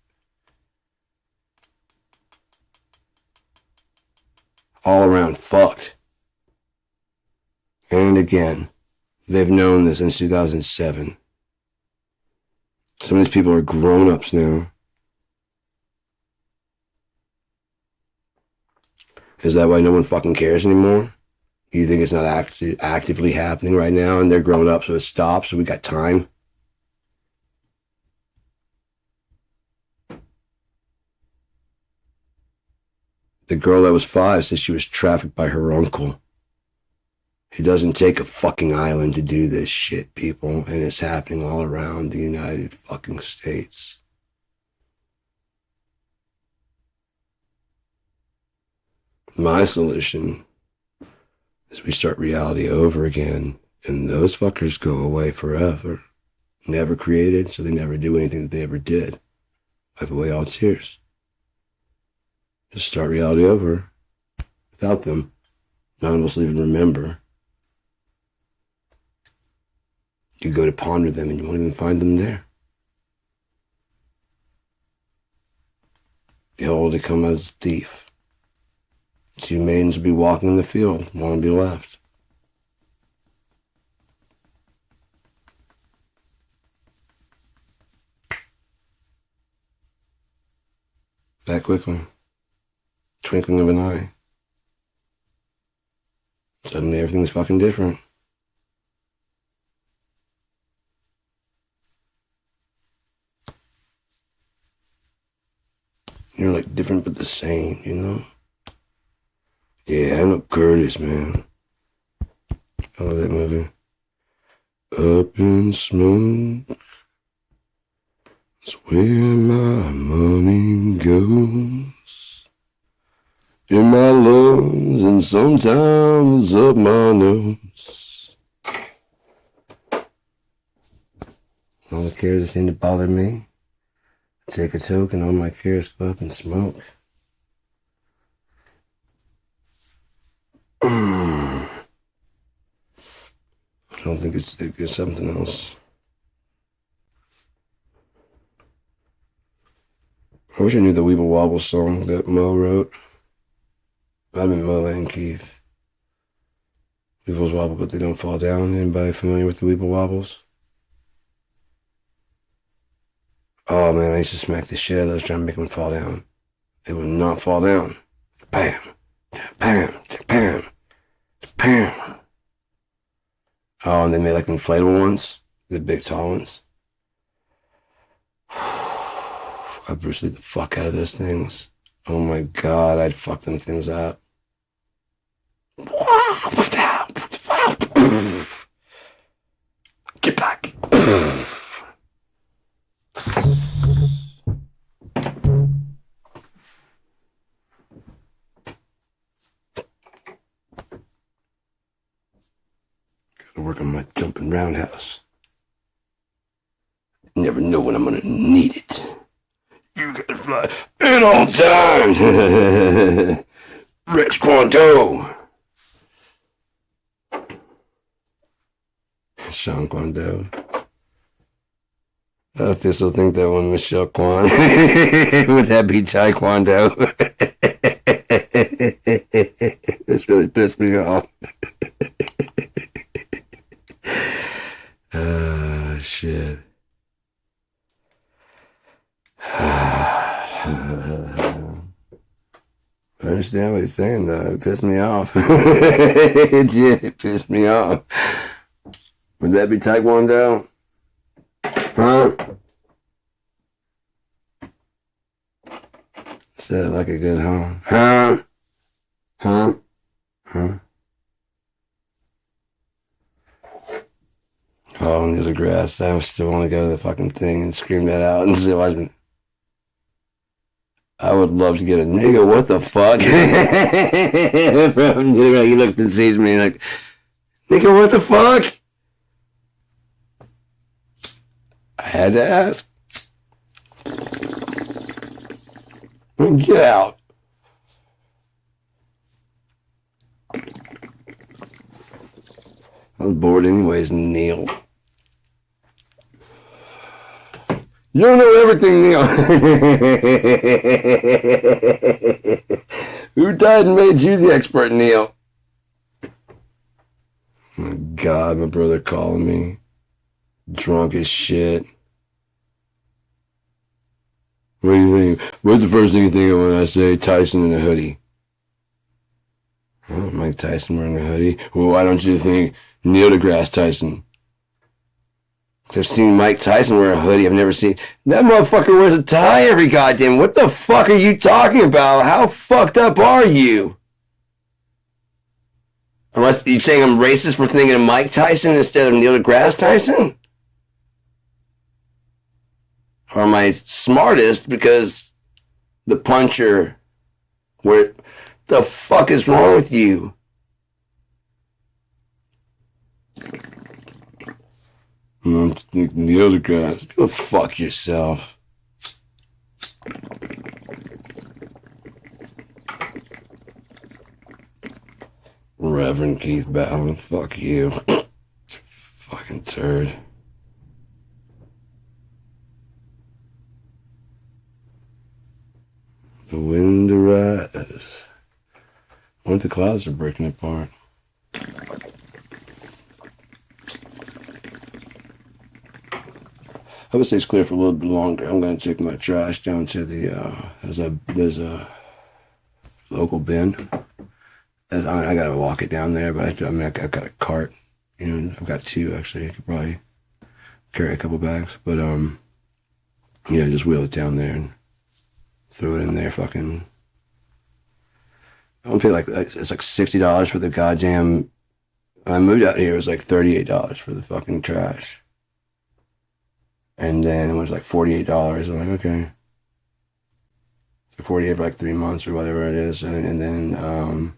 all around fucked. And again, they've known this since 2007. Some of these people are grown-ups now. Is that why no one fucking cares anymore? You think it's not actively happening right now and they're grown up, so it stops, so we got time? The girl that was 5 says she was trafficked by her uncle. It doesn't take a fucking island to do this shit, people, and it's happening all around the United fucking States. My solution is we start reality over again, and those fuckers go away forever. Never created, so they never do anything that they ever did. Wipe away all tears. Just start reality over. Without them, none of us will even remember. You go to ponder them and you won't even find them there. Behold, they come as a thief. 2 maidens will be walking in the field, one will be left. That quickly. Twinkling of an eye. Suddenly everything's fucking different. You're like different but the same, you know? Yeah, I know Curtis, man. I love that movie. Up in smoke, that's where my money goes. In my lungs and sometimes up my nose. All the cares that seem to bother me, I take a toke and all my cares go up in smoke. I don't think it's something else. I wish I knew the Weeble Wobble song that Mo wrote. I've been Mo and Keith. Weebles wobble, but they don't fall down. Anybody familiar with the Weeble Wobbles? Oh man, I used to smack the shit out of those trying to make them fall down. They would not fall down. Bam, bam, bam, bam. Oh, and they made like inflatable ones, the big tall ones. I Bruce Lee the fuck out of those things. Oh my god, I'd fuck them things up. Get back. Gotta work on my jumping roundhouse. Never know when I'm gonna need it. You gotta fly in all time. Rex Kwon-Do. Sean Kwon-Do. I still think that one was Michelle Kwan. Would that be Taekwondo? This really pissed me off. Shit. I understand what he's saying, though. It pissed me off. It did. It pissed me off. Would that be Taekwondo? Huh? Said it like a good huh? Huh? Huh? Huh? Oh, Neil deGrasse, I still want to go to the fucking thing and scream that out and see if I would love to get a nigga, what the fuck? He looks and sees me like, nigga, what the fuck? I had to ask. Get out. I was bored anyways, Neil. You don't know everything, Neil. Who died and made you the expert, Neil? Oh my God, my brother calling me. Drunk as shit. What do you think? What's the first thing you think of when I say Tyson in a hoodie? Oh, Mike Tyson wearing a hoodie? Well, why don't you think Neil deGrasse Tyson? I've seen Mike Tyson wear a hoodie. I've never seen... That motherfucker wears a tie every goddamn... What the fuck are you talking about? How fucked up are you? Unless you're saying I'm racist for thinking of Mike Tyson instead of Neil deGrasse Tyson? Or am I smartest because the puncher, where the fuck is wrong with you? Neil deGrasse, go fuck yourself. Reverend Keith Ballin, fuck you. Fucking turd. The wind to rise. I wonder if the clouds are breaking apart. I would say it's clear for a little bit longer. I'm going to take my trash down to the, there's a local bin. I got to walk it down there, but I've got a cart. You know, I've got two, actually. I could probably carry a couple bags. But, yeah, just wheel it down there and throw it in there, fucking. I don't pay it's like $60 for the goddamn. When I moved out here, it was like $38 for the fucking trash. And then it was like $48. I'm like, okay. So $48 for like 3 months or whatever it is. And then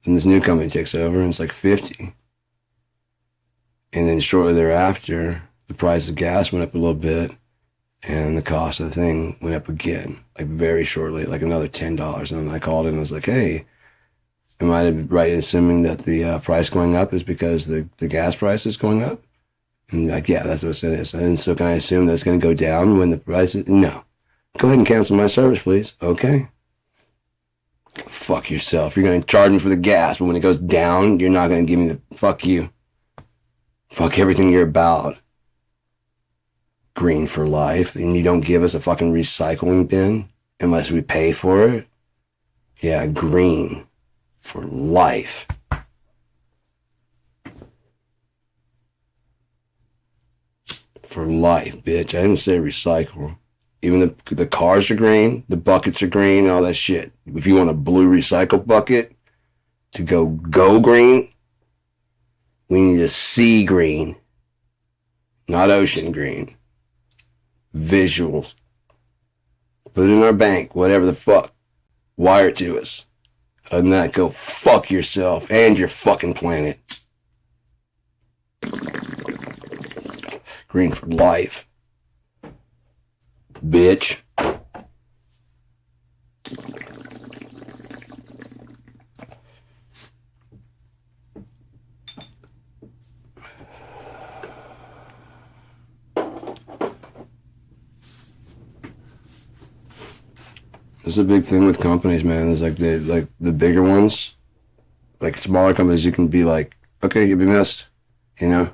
this new company takes over and it's like $50. And then shortly thereafter, the price of gas went up a little bit. And the cost of the thing went up again, like very shortly, like another $10. And then I called in and was like, hey, am I right in assuming that the price going up is because the gas price is going up? And like, yeah, that's what it is. And so can I assume that's going to go down when the price is? No. Go ahead and cancel my service, please. Okay. Fuck yourself. You're going to charge me for the gas, but when it goes down, you're not going to give me the fuck you. Fuck everything you're about. Green for life, and you don't give us a fucking recycling bin unless we pay for it. Yeah, green for life. For life, bitch. I didn't say recycle. Even the cars are green, the buckets are green, all that shit. If you want a blue recycle bucket to go green, we need a sea green, not ocean green. Visuals. Put it in our bank, whatever the fuck. Wire it to us. Other than that, go fuck yourself and your fucking planet. Green for life. Bitch. This is a big thing with companies, man. It's like the bigger ones, like smaller companies, you can be like, okay, you'll be missed, you know,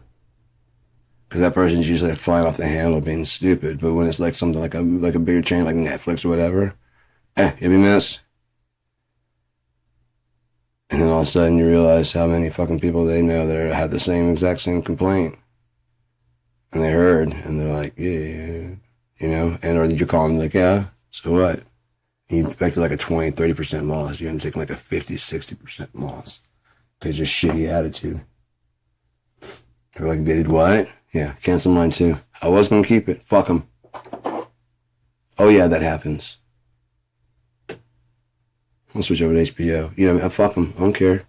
because that person's usually like flying off the handle, being stupid. But when it's like something like a bigger chain, like Netflix or whatever, you'll be missed. And then all of a sudden you realize how many fucking people they know that have the exact same complaint, and they heard, and they're like, yeah, you know, and or you call them like, yeah, so what? You expect like a 20-30% loss. You're going to take like a 50-60% loss because your shitty attitude. They're like, they did what? Yeah, cancel mine too. I was going to keep it. Fuck them. Oh yeah, that happens. I'll switch over to HBO. You know what I mean? Fuck them. I don't care.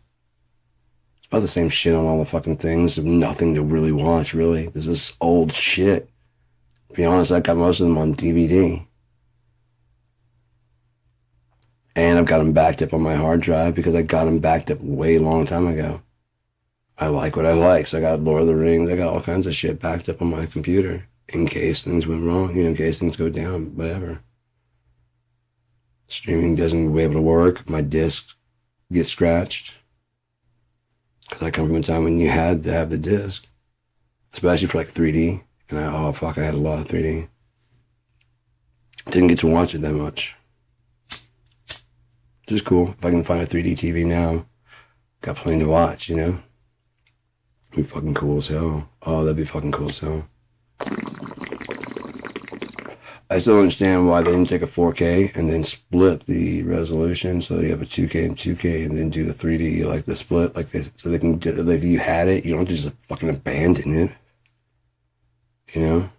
It's about the same shit on all the fucking things. Nothing to really watch, really. This is old shit. To be honest, I got most of them on DVD. And I've got them backed up on my hard drive because I got them backed up way long time ago. I like what I like, so I got Lord of the Rings. I got all kinds of shit backed up on my computer in case things went wrong, you know, in case things go down, whatever. Streaming doesn't be able to work. My disc gets scratched. Because I come from a time when you had to have the disc, especially for like 3D. And I had a lot of 3D. Didn't get to watch it that much. Which is cool. If I can find a 3D TV now, got plenty to watch, you know? It'd be fucking cool as hell. Oh, that'd be fucking cool as hell. I still understand why they didn't take a 4K and then split the resolution so you have a 2K and 2K and then do the 3D like the split like this so they can if you had it, you don't just fucking abandon it. You know?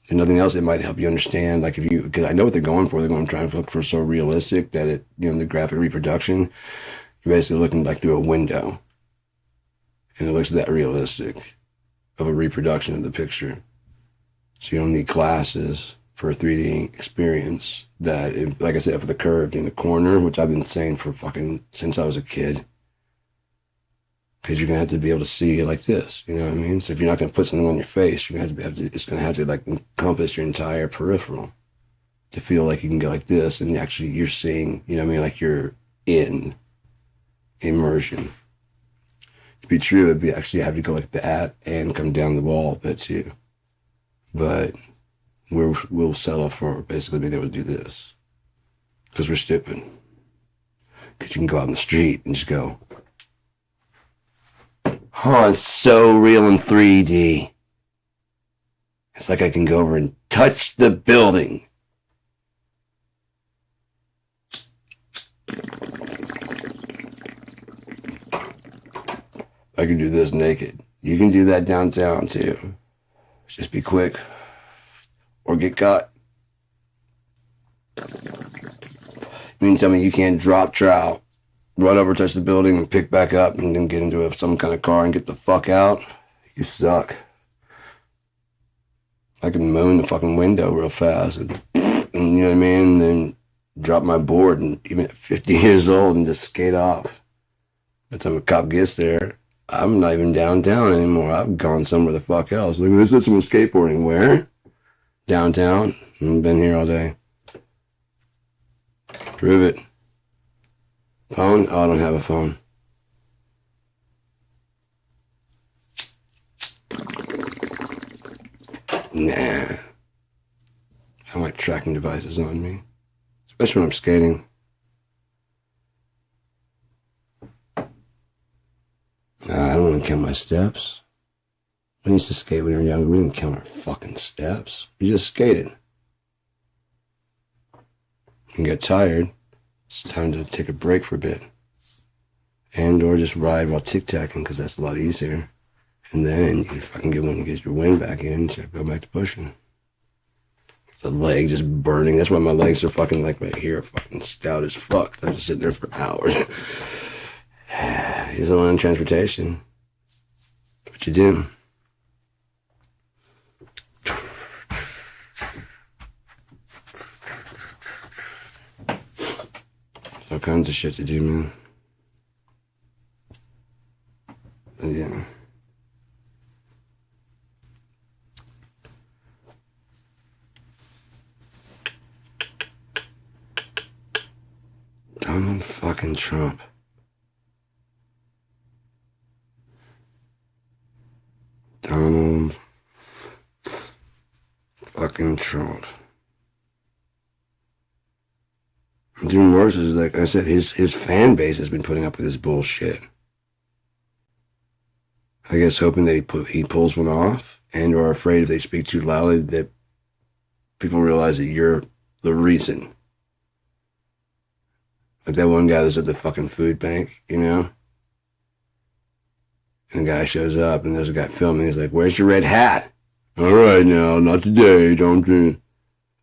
And nothing else, it might help you understand, like if you, because I know what they're going for. They're going to try and look for so realistic that it, you know, the graphic reproduction, you're basically looking like through a window. And it looks that realistic of a reproduction of the picture. So you don't need glasses for a 3D experience that, if, like I said, for the curved in the corner, which I've been saying for fucking, since I was a kid. Because you're going to have to be able to see it like this, you know what I mean? So if you're not going to put something on your face, you're going to have to, it's going to have to like encompass your entire peripheral to feel like you can go like this and actually you're seeing, you know what I mean? Like you're in immersion. To be true, it'd be actually have to go like that and come down the wall a bit too. But we'll settle for basically being able to do this because we're stupid. Because you can go out in the street and just go, oh, it's so real in 3D. It's like I can go over and touch the building. I can do this naked. You can do that downtown too. Just be quick or get caught. You mean tell me you can't drop trout, run over, touch the building, and pick back up, and then get into some kind of car and get the fuck out? You suck. I can moon the fucking window real fast, and you know what I mean? And then drop my board, and even at 50 years old, and just skate off. By the time a cop gets there, I'm not even downtown anymore. I've gone somewhere the fuck else. Look, there's someone skateboarding. Where? Downtown. I've been here all day. Prove it. Phone? Oh, I don't have a phone. Nah. I don't like tracking devices on me. Especially when I'm skating. I don't want to count my steps. We used to skate when we were younger. We didn't count our fucking steps. We just skated. You get tired. It's time to take a break for a bit. And or just ride while tic-tacking because that's a lot easier. And then you fucking get when you get your wind back in, so go back to pushing. The leg just burning. That's why my legs are fucking like right here, fucking stout as fuck. I just sit there for hours. He's the one in transportation. That's what you do. All kinds of shit to do, man. But yeah. Donald fucking Trump. Donald fucking Trump. And even worse is, like I said, his fan base has been putting up with this bullshit. I guess hoping he pulls one off and or afraid if they speak too loudly that people realize that you're the reason. Like that one guy that's at the fucking food bank, you know? And the guy shows up and there's a guy filming. He's like, where's your red hat? All right now, not today, don't do.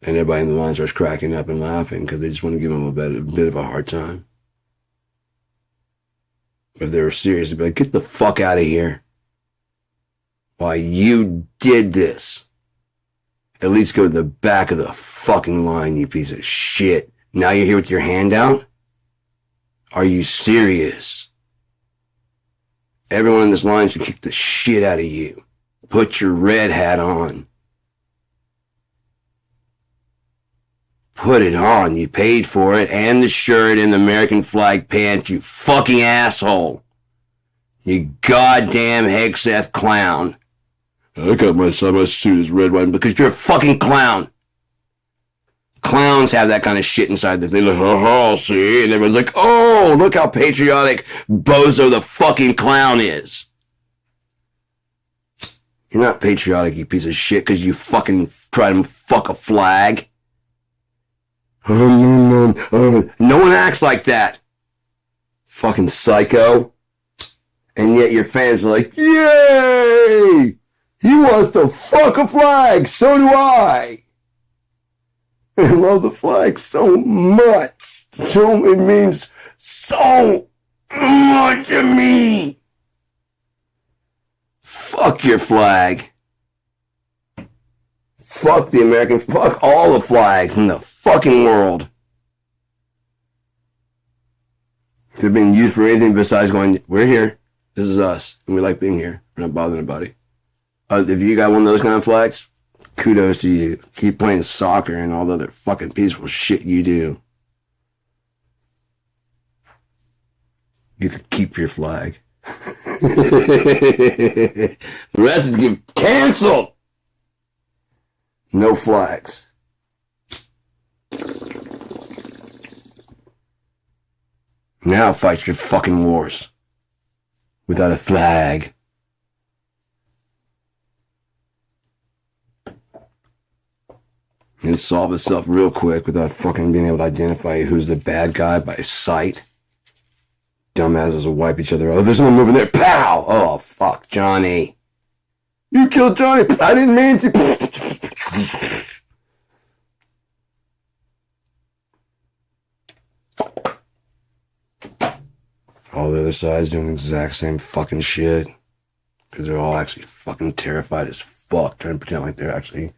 And everybody in the line starts cracking up and laughing because they just want to give him a bit of a hard time. But if they were serious, they'd be like, get the fuck out of here. Why, you did this. At least go to the back of the fucking line, you piece of shit. Now you're here with your hand out? Are you serious? Everyone in this line should kick the shit out of you. Put your red hat on. Put it on. You paid for it and the shirt and the American flag pants, you fucking asshole. You goddamn Hegseth clown. I got my suit is red, white, because you're a fucking clown. Clowns have that kind of shit inside that they look, oh, see, and everyone's like, oh, look how patriotic bozo the fucking clown is. You're not patriotic, you piece of shit, because you fucking try to fuck a flag. No one acts like that. Fucking psycho. And yet your fans are like, yay! He wants to fuck a flag. So do I. I love the flag so much. It means so much to me. Fuck your flag. Fuck the American, fuck all the flags in the fucking world. If they're being used for anything besides going, we're here, this is us, and we like being here. We're not bothering anybody. If you got one of those kind of flags, kudos to you. Keep playing soccer and all the other fucking peaceful shit you do. You can keep your flag. The rest is get canceled. No flags. Now fight your fucking wars without a flag. And solve itself real quick without fucking being able to identify who's the bad guy by sight. Dumbasses will wipe each other. Oh, there's someone moving there. Pow! Oh, fuck, Johnny. You killed Johnny. I didn't mean to. All the other sides doing the exact same fucking shit. Because they're all actually fucking terrified as fuck. Trying to pretend like they're actually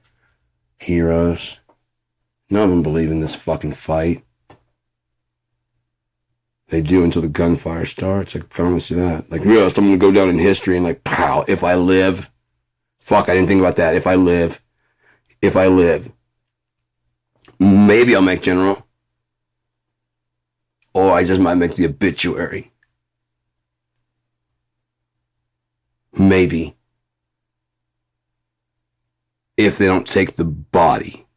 heroes. None of them believe in this fucking fight. They do until the gunfire starts. I promise you that. Like, real, I'm gonna go down in history and like, pow, if I live. Fuck, I didn't think about that. If I live. Maybe I'll make general. Or I just might make the obituary. Maybe. If they don't take the body.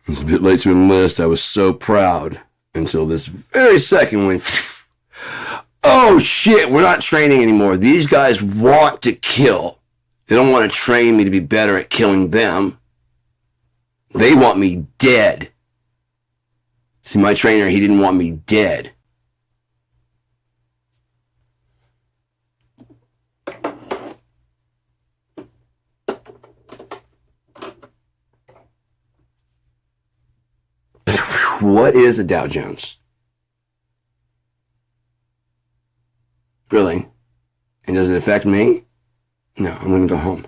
It's a bit late to enlist. I was so proud until this very second when, oh shit, we're not training anymore. These guys want to kill. They don't want to train me to be better at killing them. They want me dead. See, my trainer, he didn't want me dead. What is a Dow Jones? Really? And does it affect me? No, I'm going to go home.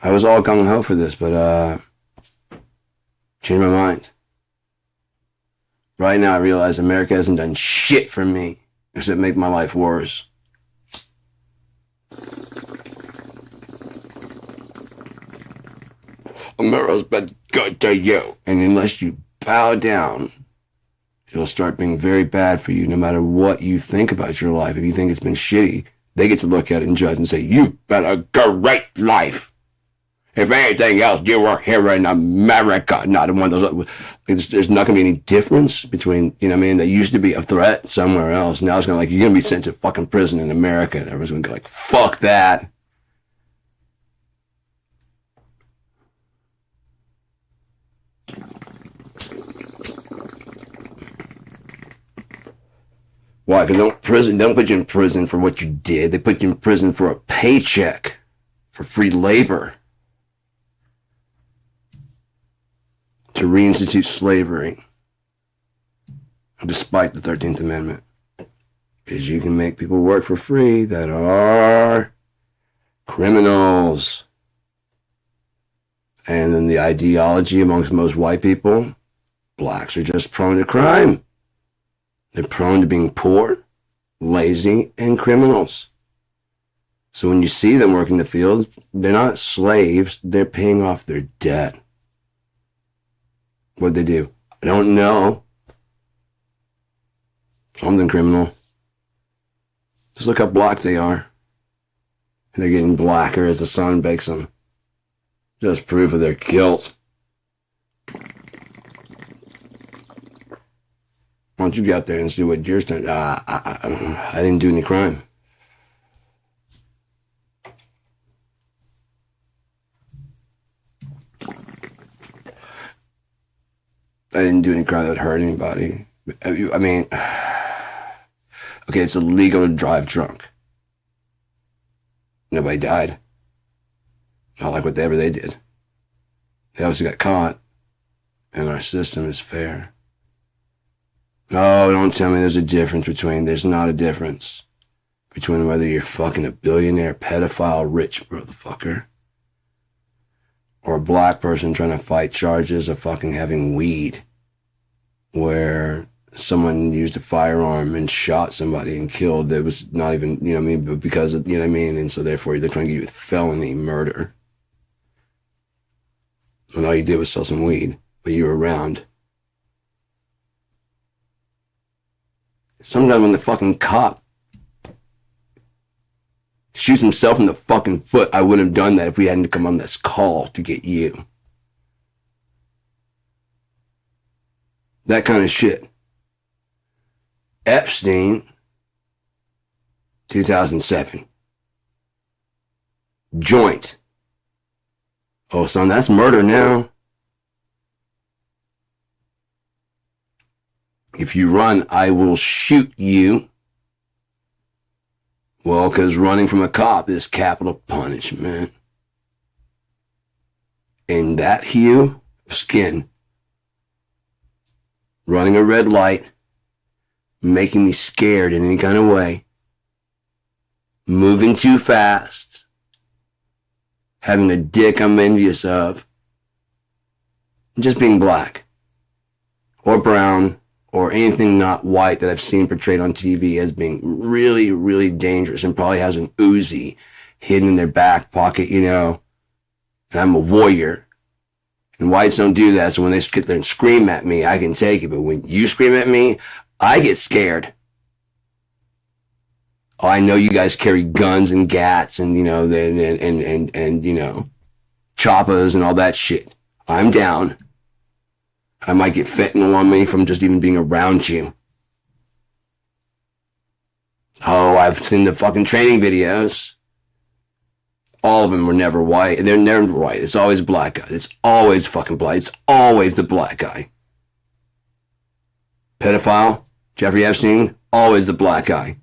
I was all gung-ho for this, but changed my mind. Right now I realize America hasn't done shit for me except make my life worse. America's been good to you. And unless you bow down, it'll start being very bad for you no matter what you think about your life. If you think it's been shitty, they get to look at it and judge and say, you've had a great life. If anything else, you were here in America. Not one of those. There's not going to be any difference between, you know what I mean? That used to be a threat somewhere else. Now it's going to like, you're going to be sent to fucking prison in America. And everyone's going to go like, fuck that. Why? Because don't put you in prison for what you did. They put you in prison for a paycheck, for free labor, to reinstitute slavery, despite the 13th Amendment. Because you can make people work for free that are criminals. And then the ideology amongst most white people, blacks are just prone to crime. They're prone to being poor, lazy, and criminals. So when you see them working the field, they're not slaves, they're paying off their debt. What'd they do? I don't know. Something criminal. Just look how black they are. And they're getting blacker as the sun bakes them. Just proof of their guilt. Why don't you get out there and see what yours done? I didn't do any crime. I didn't do any crime that would hurt anybody. I mean, okay, it's illegal to drive drunk. Nobody died. Not like whatever they did. They obviously got caught, and our system is fair. No, don't tell me there's a difference between, there's not a difference between whether you're fucking a billionaire, pedophile, rich motherfucker, or a black person trying to fight charges of fucking having weed, where someone used a firearm and shot somebody and killed that was not even, you know what I mean, but because of, you know what I mean, and so therefore they're trying to give you felony murder. And all you did was sell some weed, but you were around. Sometimes when the fucking cop shoots himself in the fucking foot, I wouldn't have done that if we hadn't come on this call to get you. That kind of shit. Epstein, 2007. Joint. Oh, son, that's murder now. If you run, I will shoot you. Well, because running from a cop is capital punishment. And that hue of skin, running a red light, making me scared in any kind of way, moving too fast, having a dick I'm envious of, just being black or brown or anything not white that I've seen portrayed on TV as being really, really dangerous and probably has an Uzi hidden in their back pocket, you know, and I'm a warrior. And whites don't do that, so when they get there and scream at me, I can take it. But when you scream at me, I get scared. Oh, I know you guys carry guns and gats and, you know, and you know, choppers and all that shit. I'm down. I might get fentanyl on me from just even being around you. Oh, I've seen the fucking training videos. All of them were never white. They're never white. It's always a black guy. It's always fucking black. It's always the black guy. Pedophile, Jeffrey Epstein, always the black guy.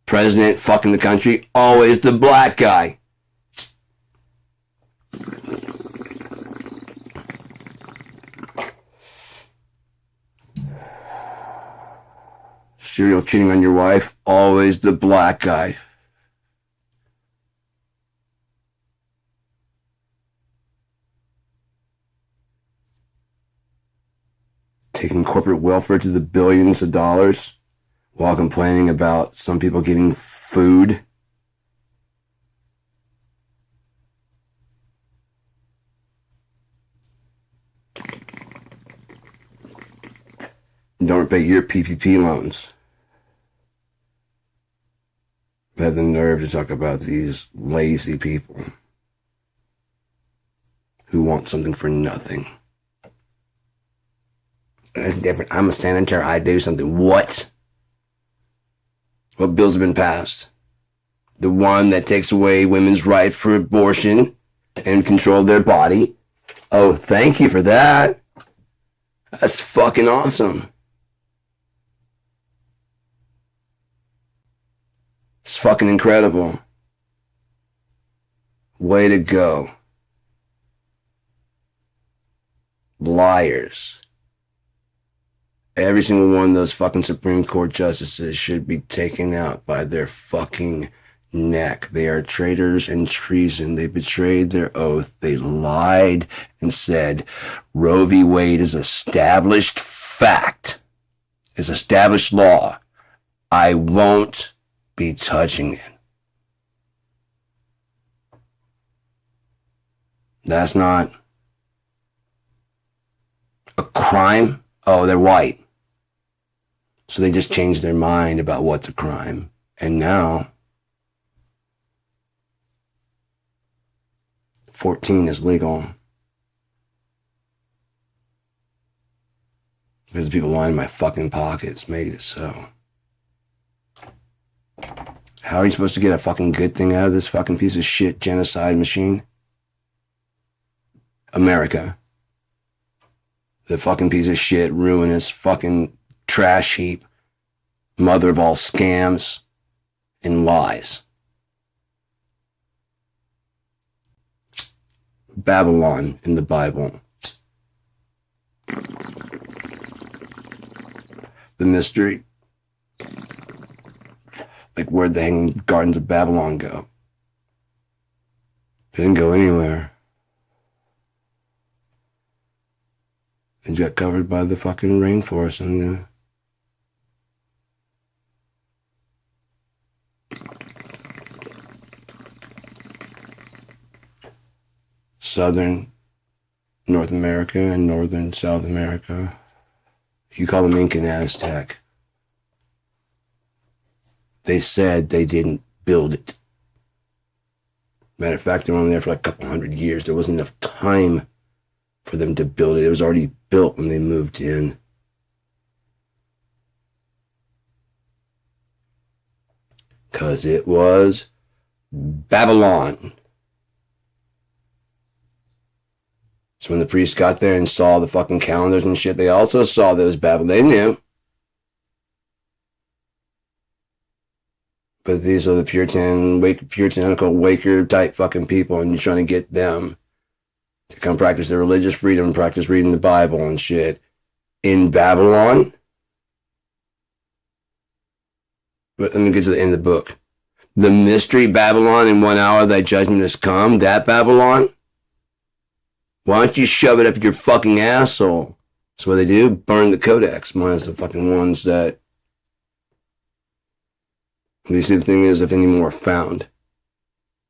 President fucking the country, always the black guy. Serial cheating on your wife, always the black guy. Taking corporate welfare to the billions of dollars while complaining about some people getting food. Don't pay your PPP loans. I have the nerve to talk about these lazy people who want something for nothing. It's different. I'm a senator. I do something. What? What bills have been passed? The one that takes away women's right for abortion and control of their body. Oh, thank you for that. That's fucking awesome. It's fucking incredible. Way to go. Liars. Every single one of those fucking Supreme Court justices should be taken out by their fucking neck. They are traitors and treason. They betrayed their oath. They lied and said Roe v. Wade is established fact. Is established law. I won't be touching it. That's not a crime. Oh, they're white. So they just changed their mind about what's a crime. And now 14 is legal. Because the people lining my fucking pockets made it so. How are you supposed to get a fucking good thing out of this fucking piece of shit genocide machine? America. The fucking piece of shit, ruinous fucking trash heap, mother of all scams and lies. Babylon in the Bible. The mystery. Like, where'd the Hanging Gardens of Babylon go? They didn't go anywhere. They got covered by the fucking rainforest and the southern North America and northern South America. You call them Inca and Aztec. They said they didn't build it. Matter of fact, they were only there for like a couple hundred years. There wasn't enough time for them to build it. It was already built when they moved in. Because it was Babylon. So when the priests got there and saw the fucking calendars and shit, they also saw those Babylon. They knew. But these are the puritanical Waker type fucking people, and you're trying to get them to come practice their religious freedom, practice reading the Bible and shit in Babylon. But let me get to the end of the book. The mystery Babylon, in 1 hour thy judgment has come, that Babylon. Why don't you shove it up your fucking asshole? That's what they do. Burn the codex, minus the fucking ones that. You see, the thing is, if any more are found,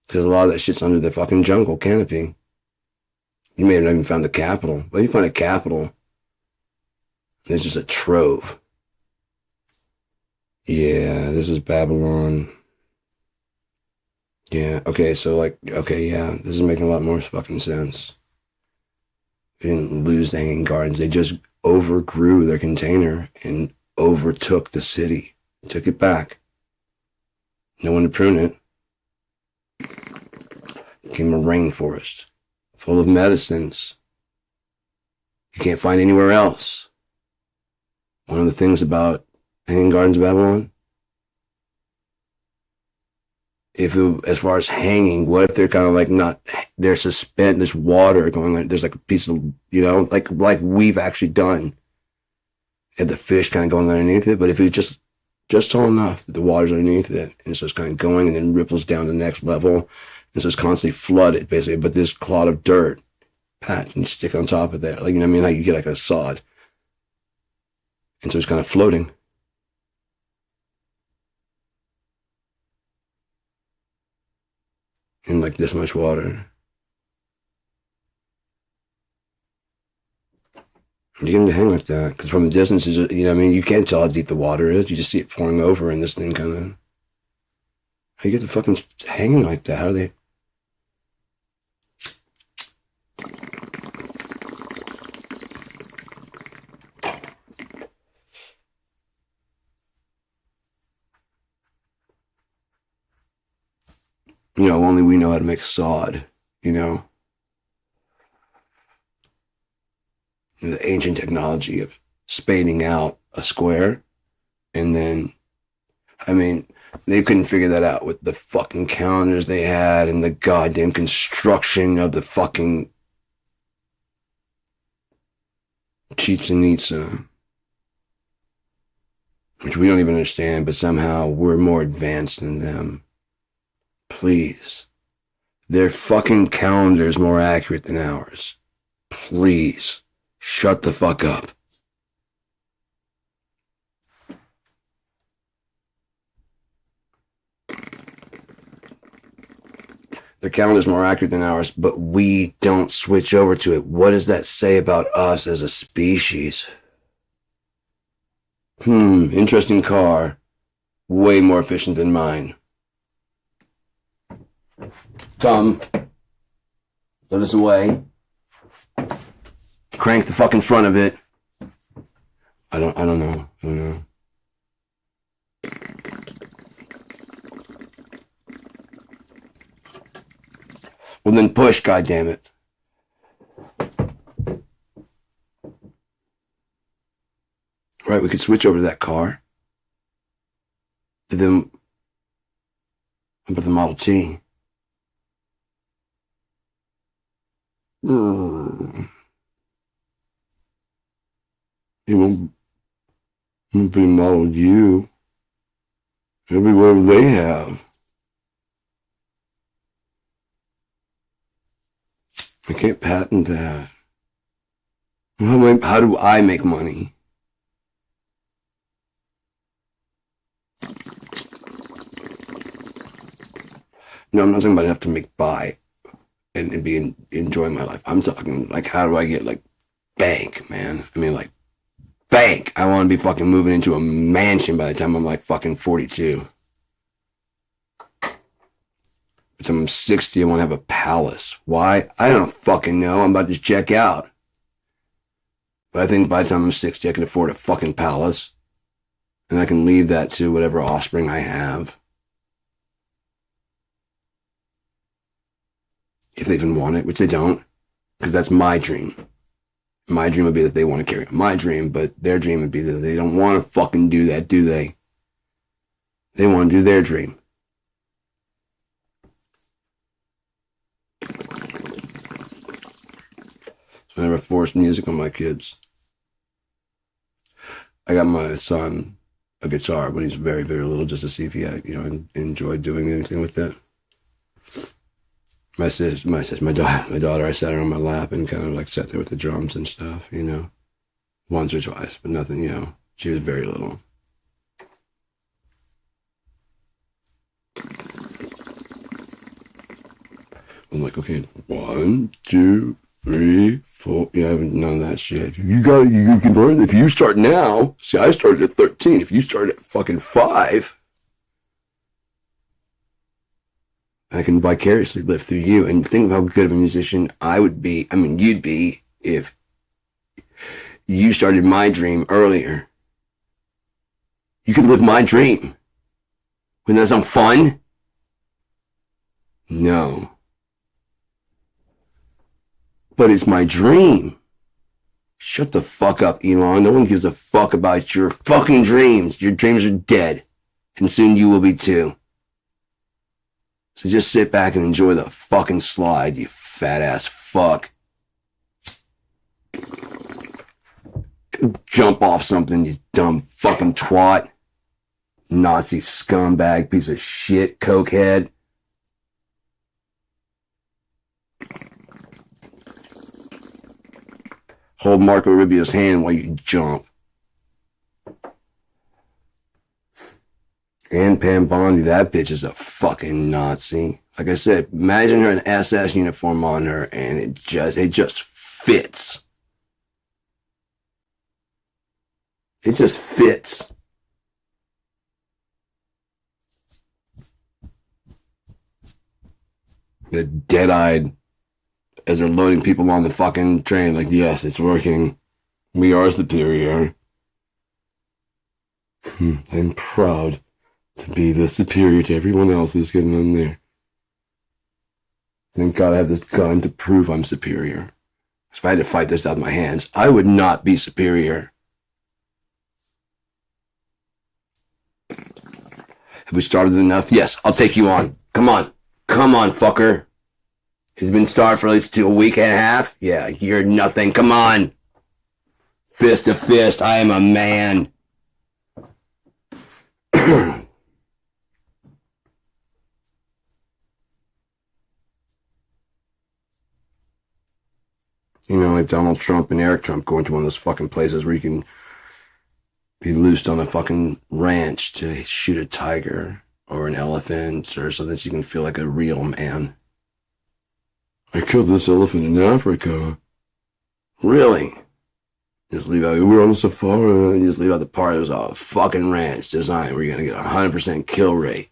because a lot of that shit's under the fucking jungle canopy. You may have not even found the capital. But if you find a capital, there's just a trove. Yeah, this is Babylon. Yeah, okay, so like, okay, yeah, this is making a lot more fucking sense. They didn't lose the Hanging Gardens. They just overgrew their container and overtook the city. Took it back. No one to prune it. Became a rainforest full of medicines you can't find anywhere else. One of the things about Hanging Gardens of Babylon, as far as hanging, what if they're kind of like not, they're suspended, there's water going on, there's like a piece of, like we've actually done, and the fish kind of going underneath it, but if you just tall enough that the water's underneath it, and so it's kind of going and then ripples down to the next level, and so it's constantly flooded, basically, but this clod of dirt, patch, and you stick on top of that, like, you know what I mean, how you get like a sod, and so it's kind of floating. In like this much water. You get them to hang like that, because from a distance, you know what I mean, you can't tell how deep the water is, you just see it pouring over, and this thing kind of, how you get the fucking hanging like that? How do they? Only we know how to make sod, The ancient technology of spading out a square, and then, I mean, they couldn't figure that out with the fucking calendars they had and the goddamn construction of the fucking Chichen Itza, which we don't even understand, but somehow we're more advanced than them. Please. Their fucking calendar is more accurate than ours. Please. Shut the fuck up. Their calendar's more accurate than ours, but we don't switch over to it. What does that say about us as a species? Interesting car. Way more efficient than mine. Come. Let us away. Crank the fucking front of it. I don't know. Well, then push, goddammit. Right, we could switch over to that car. But then, what about the Model T? Hmm. You won't be Model U. It'll be whatever they have. I can't patent that. How do I make money? No, I'm not talking about enough to make buy and be enjoying my life. I'm talking like, how do I get like bank, man? I mean, like bank. I want to be fucking moving into a mansion by the time I'm like fucking 42. By the time I'm 60, I want to have a palace. Why? I don't fucking know. I'm about to check out. But I think by the time I'm 60, I can afford a fucking palace. And I can leave that to whatever offspring I have. If they even want it, which they don't. Because that's my dream. My dream would be that they want to carry on my dream, but their dream would be that they don't want to fucking do that, do they? They want to do their dream. So I never forced music on my kids. I got my son a guitar when he's very, very little, just to see if he had, enjoyed doing anything with that. My daughter, I sat her on my lap and kind of like sat there with the drums and stuff, once or twice, but nothing, she was very little. I'm like, okay, 1, 2, 3, 4. Yeah, I haven't none of that shit. You can learn if you start now. See, I started at 13. If you start at fucking 5, I can vicariously live through you. And think of how good of a musician I would be. I mean, you'd be if you started my dream earlier. You could live my dream. Wouldn't that sound fun? No. But it's my dream. Shut the fuck up, Elon. No one gives a fuck about your fucking dreams. Your dreams are dead. And soon you will be too. So just sit back and enjoy the fucking slide, you fat ass fuck. Jump off something, you dumb fucking twat. Nazi scumbag, piece of shit, cokehead. Hold Marco Rubio's hand while you jump. And Pam Bondi, that bitch is a fucking Nazi. Like I said, imagine her an SS uniform on her, and it just fits. It just fits. The dead-eyed, as they're loading people on the fucking train, like, yes, it's working. We are superior. I'm proud to be the superior to everyone else who's getting on there. Thank God I have this gun to prove I'm superior. If I had to fight this out of my hands, I would not be superior. Have we started enough? Yes, I'll take you on. Come on. Come on, fucker. He's been starved for at least a week and a half? Yeah, you're nothing. Come on. Fist to fist. I am a man. Like Donald Trump and Eric Trump going to one of those fucking places where you can be loosed on a fucking ranch to shoot a tiger or an elephant or something so you can feel like a real man. I killed this elephant in Africa. Really? Just leave out, we were on a safari, and just leave out the part. It was a fucking ranch design where you're going to get a 100% kill rate.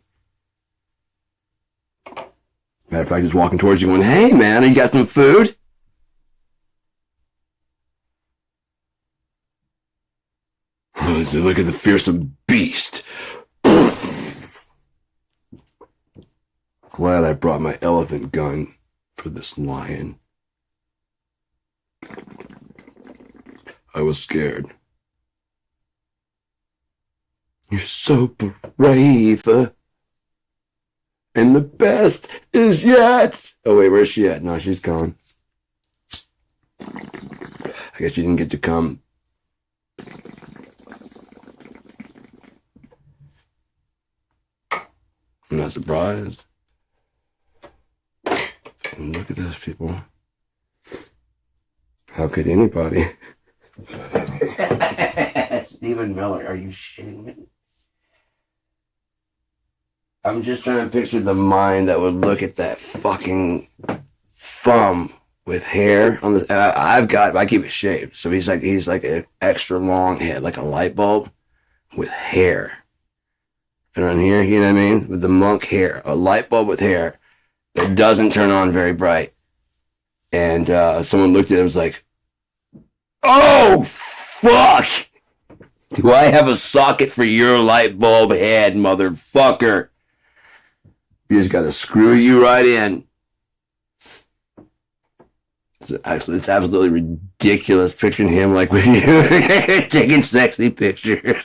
Matter of fact, just walking towards you going, hey man, you got some food? Look at the fearsome beast. Glad I brought my elephant gun for this lion. I was scared. You're so brave. And the best is yet. Oh, wait, where's she at? No, she's gone. I guess she didn't get to come. I'm not surprised. And look at those people. How could anybody? Stephen Miller, are you shitting me? I'm just trying to picture the mind that would look at that fucking thumb with hair on the. I keep it shaved, so he's like an extra long head, like a light bulb, with hair. Around here, you know what I mean? With the monk hair, a light bulb with hair that doesn't turn on very bright. And someone looked at it and was like, "Oh fuck! Do I have a socket for your light bulb head, motherfucker?" You just got to screw you right in. It's absolutely ridiculous picturing him like with you taking sexy pictures.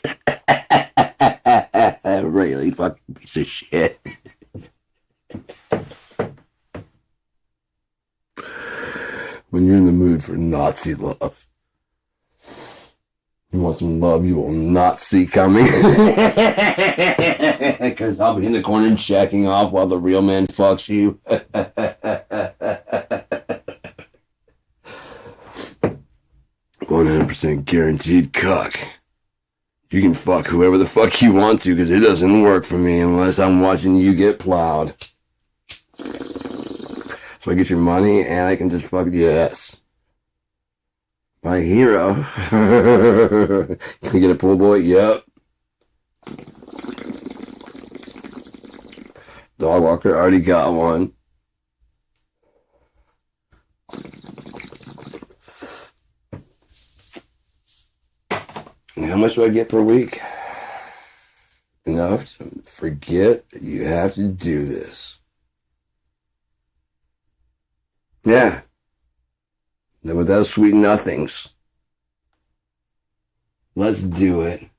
Really fucking piece of shit. When you're in the mood for Nazi love, you want some love you will not see coming. Because I'll be in the corner jacking off while the real man fucks you. 100% guaranteed cuck. You can fuck whoever the fuck you want to, because it doesn't work for me unless I'm watching you get plowed. So I get your money and I can just fuck, yes. My hero. Can we get a pool boy? Yep. Dog walker, already got one. And how much do I get per week? Enough to forget that you have to do this. Yeah. With those sweet nothings. Let's do it.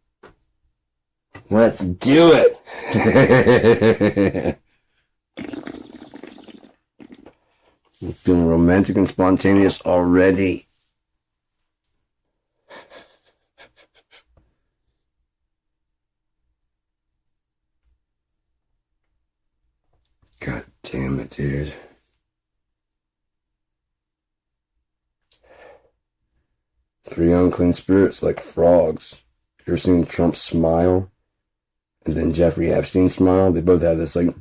Let's do it. I'm feeling romantic and spontaneous already. God damn it, dude. Three unclean spirits like frogs. You ever seen Trump smile? And then Jeffrey Epstein smile? They both have this like,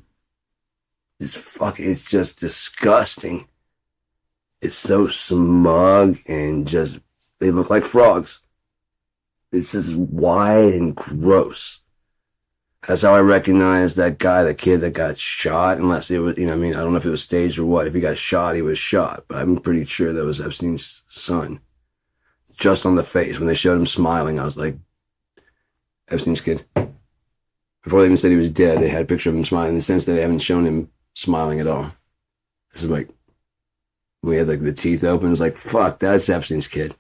it's just disgusting. It's so smug and just, they look like frogs. It's just wide and gross. That's how I recognize that guy, the kid that got shot, unless it was, I don't know if it was staged or what. If he got shot, he was shot. But I'm pretty sure that was Epstein's son. Just on the face. When they showed him smiling, I was like, Epstein's kid. Before they even said he was dead, they had a picture of him smiling in the sense that they haven't shown him smiling at all. This is like, we had like the teeth open. It's like, fuck, that's Epstein's kid.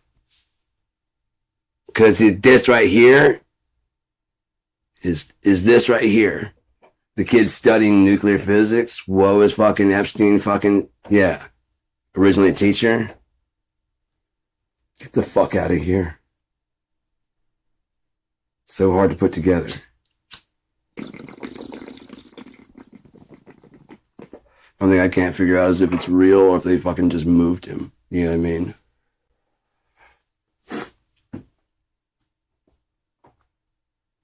Because this right here is this right here. The kid studying nuclear physics. Woe is fucking Epstein fucking, yeah. Originally a teacher. Get the fuck out of here. So hard to put together. One thing I can't figure out is if it's real or if they fucking just moved him. You know what I mean?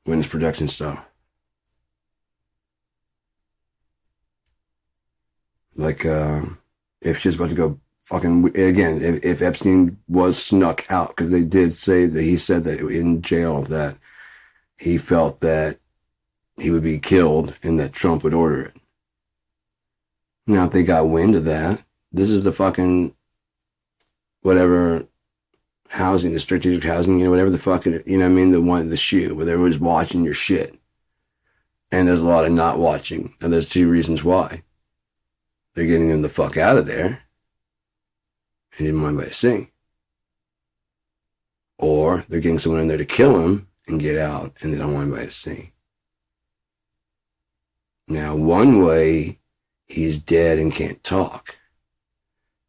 When's production style? Like, if she's about to go fucking, again, if Epstein was snuck out, because they did say that he said that in jail that he felt that he would be killed and that Trump would order it. Now, if they got wind of that, this is the fucking, whatever, housing, the strategic housing, whatever the fuck, the shoe, where everyone's watching your shit. And there's a lot of not watching. And there's two reasons why. They're getting him the fuck out of there. He didn't mind by a sing. Or they're getting someone in there to kill him and get out, and they don't want anybody to see. Now, one way, he's dead and can't talk.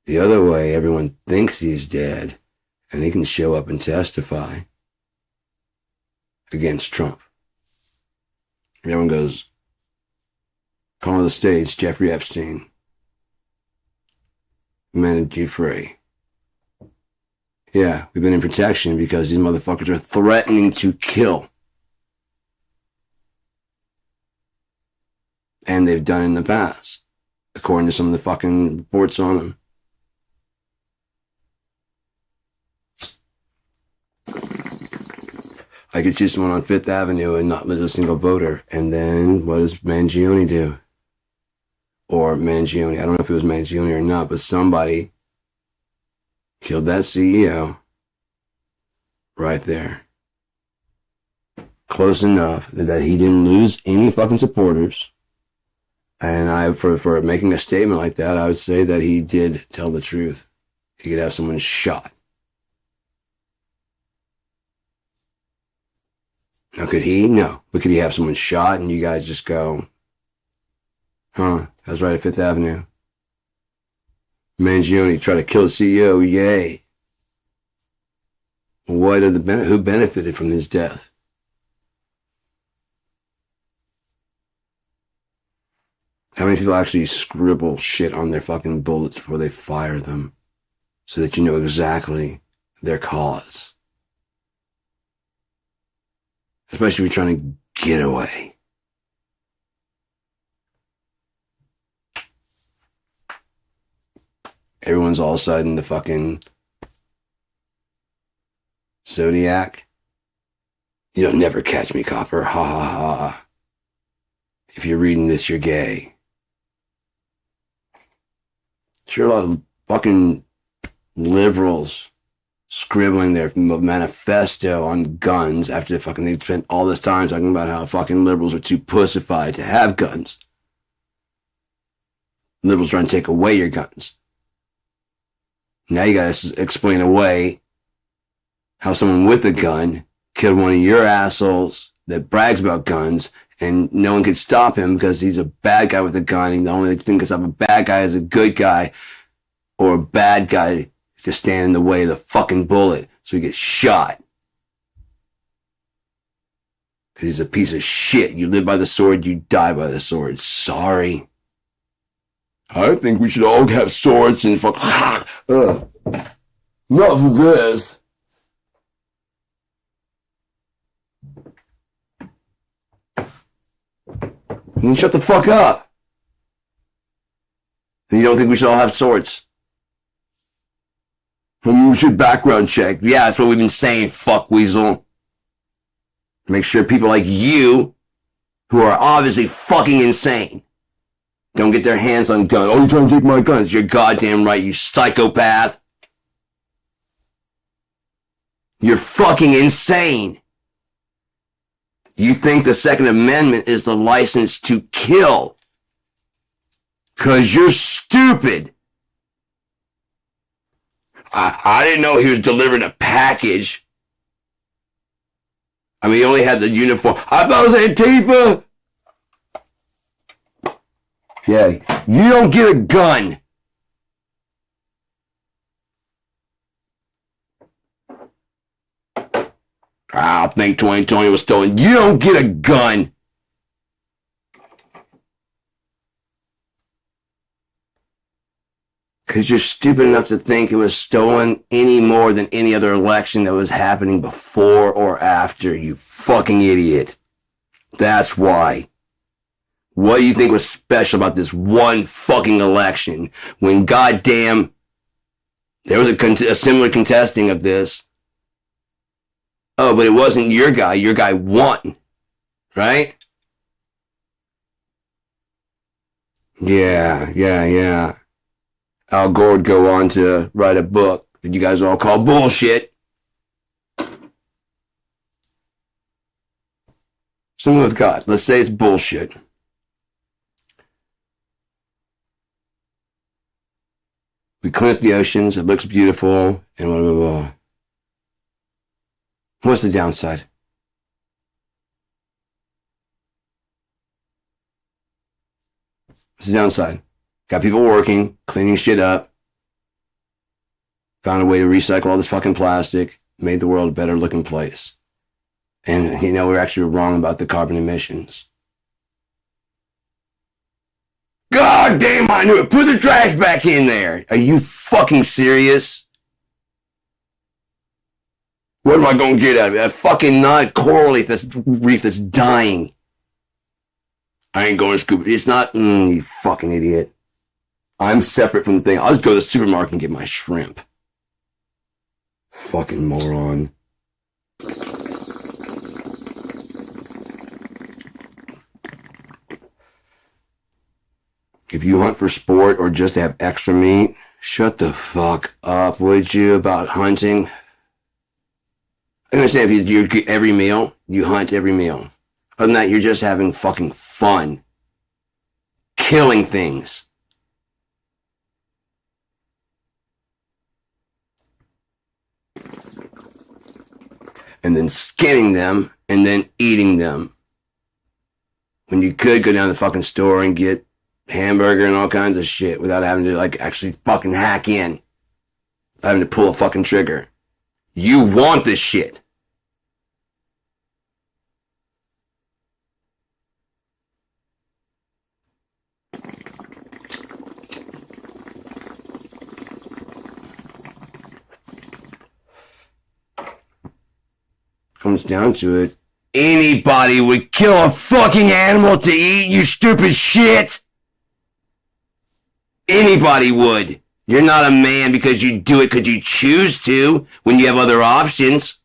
The other way, everyone thinks he's dead, and he can show up and testify against Trump. And everyone goes, call to the stage, Jeffrey Epstein, Amanda Giuffre. Yeah, we've been in protection because these motherfuckers are threatening to kill. And they've done in the past, according to some of the fucking reports on them. I could choose someone on Fifth Avenue and not lose a single voter. And then what does Mangione do? Or Mangione, I don't know if it was Mangione or not, but somebody killed that CEO right there. Close enough that he didn't lose any fucking supporters. And for making a statement like that, I would say that he did tell the truth. He could have someone shot. Now, could he? No. But could he have someone shot and you guys just go, huh, that was right at Fifth Avenue. Mangione tried to kill the CEO, yay. What are who benefited from his death? How many people actually scribble shit on their fucking bullets before they fire them so that you know exactly their cause? Especially if you're trying to get away. Everyone's all of a sudden the fucking Zodiac. You'll never catch me, copper. Ha ha ha. If you're reading this, you're gay. Sure, a lot of fucking liberals scribbling their manifesto on guns after they spent all this time talking about how fucking liberals are too pussified to have guns. Liberals trying to take away your guns. Now you gotta explain away how someone with a gun killed one of your assholes that brags about guns, and no one can stop him because he's a bad guy with a gun, and the only thing that can stop a bad guy is a good guy, or a bad guy to stand in the way of the fucking bullet so he gets shot. Because he's a piece of shit. You live by the sword, you die by the sword. Sorry. I think we should all have swords and fuck. Enough of this. You shut the fuck up. And you don't think we should all have swords? We should background check. Yeah, that's what we've been saying, fuck weasel. Make sure people like you, who are obviously fucking insane, don't get their hands on guns. Oh, you're trying to take my guns. You're goddamn right, you psychopath. You're fucking insane. You think the Second Amendment is the license to kill. 'Cause you're stupid. I didn't know he was delivering a package. I mean, he only had the uniform. I thought it was Antifa. Yeah, you don't get a gun. I think 2020 was stolen. You don't get a gun. Because you're stupid enough to think it was stolen any more than any other election that was happening before or after, you fucking idiot. That's why. What do you think was special about this one fucking election when goddamn there was a similar contesting of this? Oh, but it wasn't your guy. Your guy won, right? Yeah. Al Gore would go on to write a book that you guys all call bullshit. Something with God. Let's say it's bullshit. We clean up the oceans. It looks beautiful. And blah, blah, blah. What's the downside? It's the downside. Got people working, cleaning shit up. Found a way to recycle all this fucking plastic. Made the world a better looking place. And, you know, we're actually wrong about the carbon emissions. God damn, I knew it. Put the trash back in there. Are you fucking serious? What am I going to get out of it? A fucking coral reef that's dying. I ain't going to scuba. It's not, you fucking idiot. I'm separate from the thing. I'll just go to the supermarket and get my shrimp. Fucking moron. If you hunt for sport or just to have extra meat, shut the fuck up, would you, about hunting? I understand if you every meal, you hunt every meal. Other than that, you're just having fucking fun. Killing things. And then skinning them, and then eating them. When you could go down to the fucking store and get hamburger and all kinds of shit without having to, like, actually fucking hack in. Having to pull a fucking trigger. You want this shit. Comes down to it. Anybody would kill a fucking animal to eat, you stupid shit! Anybody would. You're not a man because you do it because you choose to when you have other options.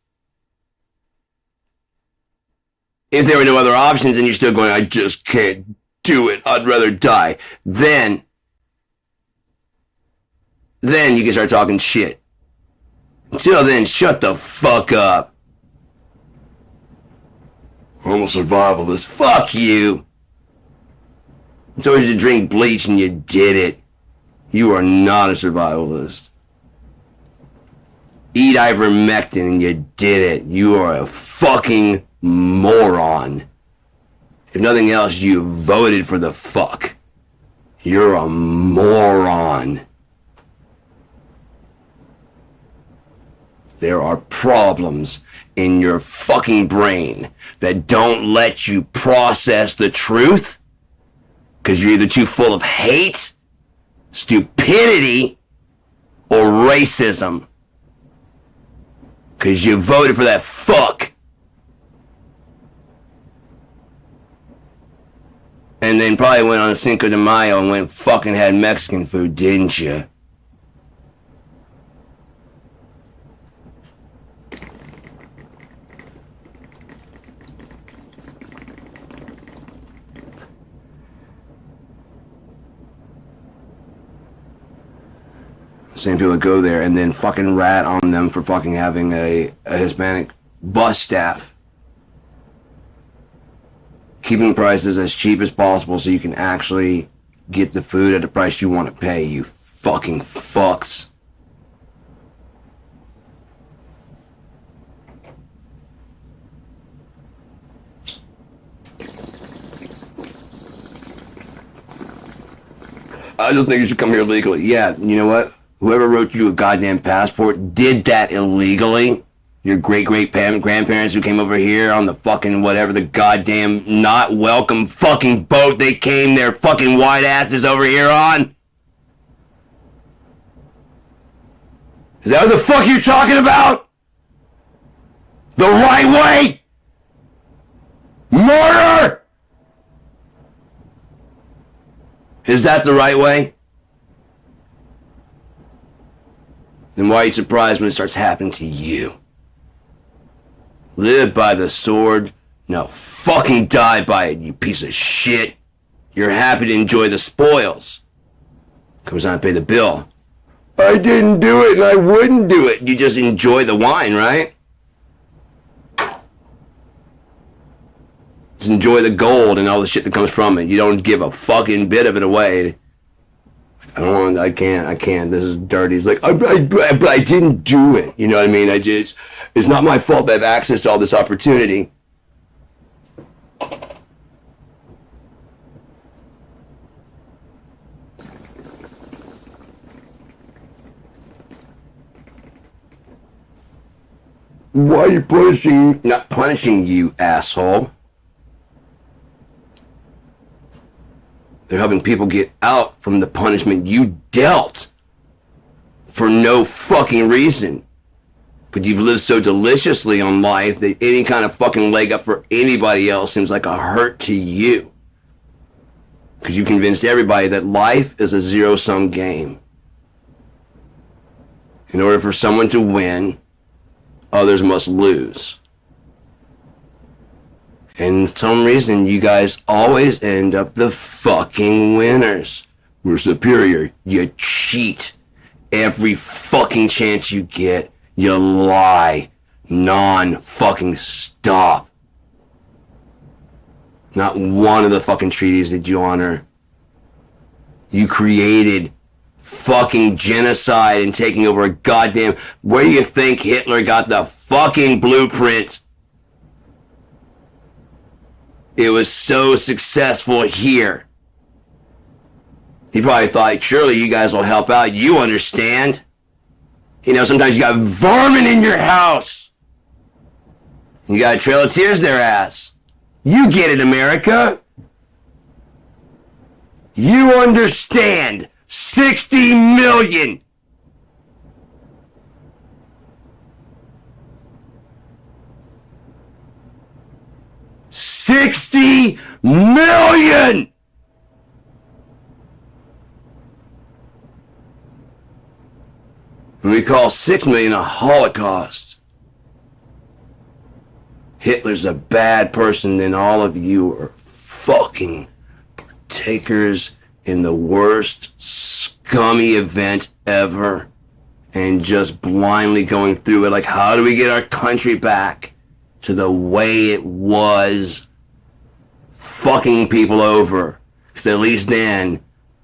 If there were no other options and you're still going, I just can't do it, I'd rather die, then you can start talking shit. Until then, shut the fuck up. I'm a survivalist. Fuck you. It's always to drink bleach and you did it. You are not a survivalist. Eat ivermectin and you did it. You are a fucking moron. If nothing else, you voted for the fuck. You're a moron. There are problems in your fucking brain that don't let you process the truth because you're either too full of hate, stupidity, or racism. Because you voted for that fuck. And then probably went on Cinco de Mayo and went fucking had Mexican food, didn't you? Same people that go there and then fucking rat on them for fucking having a Hispanic bus staff. Keeping prices as cheap as possible so you can actually get the food at the price you want to pay, you fucking fucks. I don't think you should come here legally. Yeah, you know what? Whoever wrote you a goddamn passport did that illegally. Your great-great-grandparents who came over here on the fucking whatever, the goddamn not welcome fucking boat they came their fucking white asses over here on. Is that what the fuck you're talking about? The right way? Murder! Is that the right way? Then why are you surprised when it starts happening to you? Live by the sword. No, fucking die by it, you piece of shit. You're happy to enjoy the spoils. Comes on to pay the bill. I didn't do it and I wouldn't do it. You just enjoy the wine, right? Just enjoy the gold and all the shit that comes from it. You don't give a fucking bit of it away. I can't. This is dirty. It's like, but I didn't do it. You know what I mean? It's not my fault that I have access to all this opportunity. Why are you punishing? Not punishing you, asshole. They're helping people get out from the punishment you dealt for no fucking reason. But you've lived so deliciously on life that any kind of fucking leg up for anybody else seems like a hurt to you. Because you convinced everybody that life is a zero-sum game. In order for someone to win, others must lose. And for some reason, you guys always end up the fucking winners. We're superior. You cheat. Every fucking chance you get, you lie. Non-fucking stop. Not one of the fucking treaties did you honor. You created fucking genocide and taking over a goddamn... Where do you think Hitler got the fucking blueprint? It was so successful here. He probably thought, surely you guys will help out. You understand. You know, sometimes you got vermin in your house. You got a trail of tears their ass. You get it, America. You understand. 60 million. $60 million! And we call 6 million a Holocaust. Hitler's a bad person, then all of you are fucking partakers in the worst scummy event ever. And just blindly going through it like, how do we get our country back to the way it was? Fucking people over. Because at least then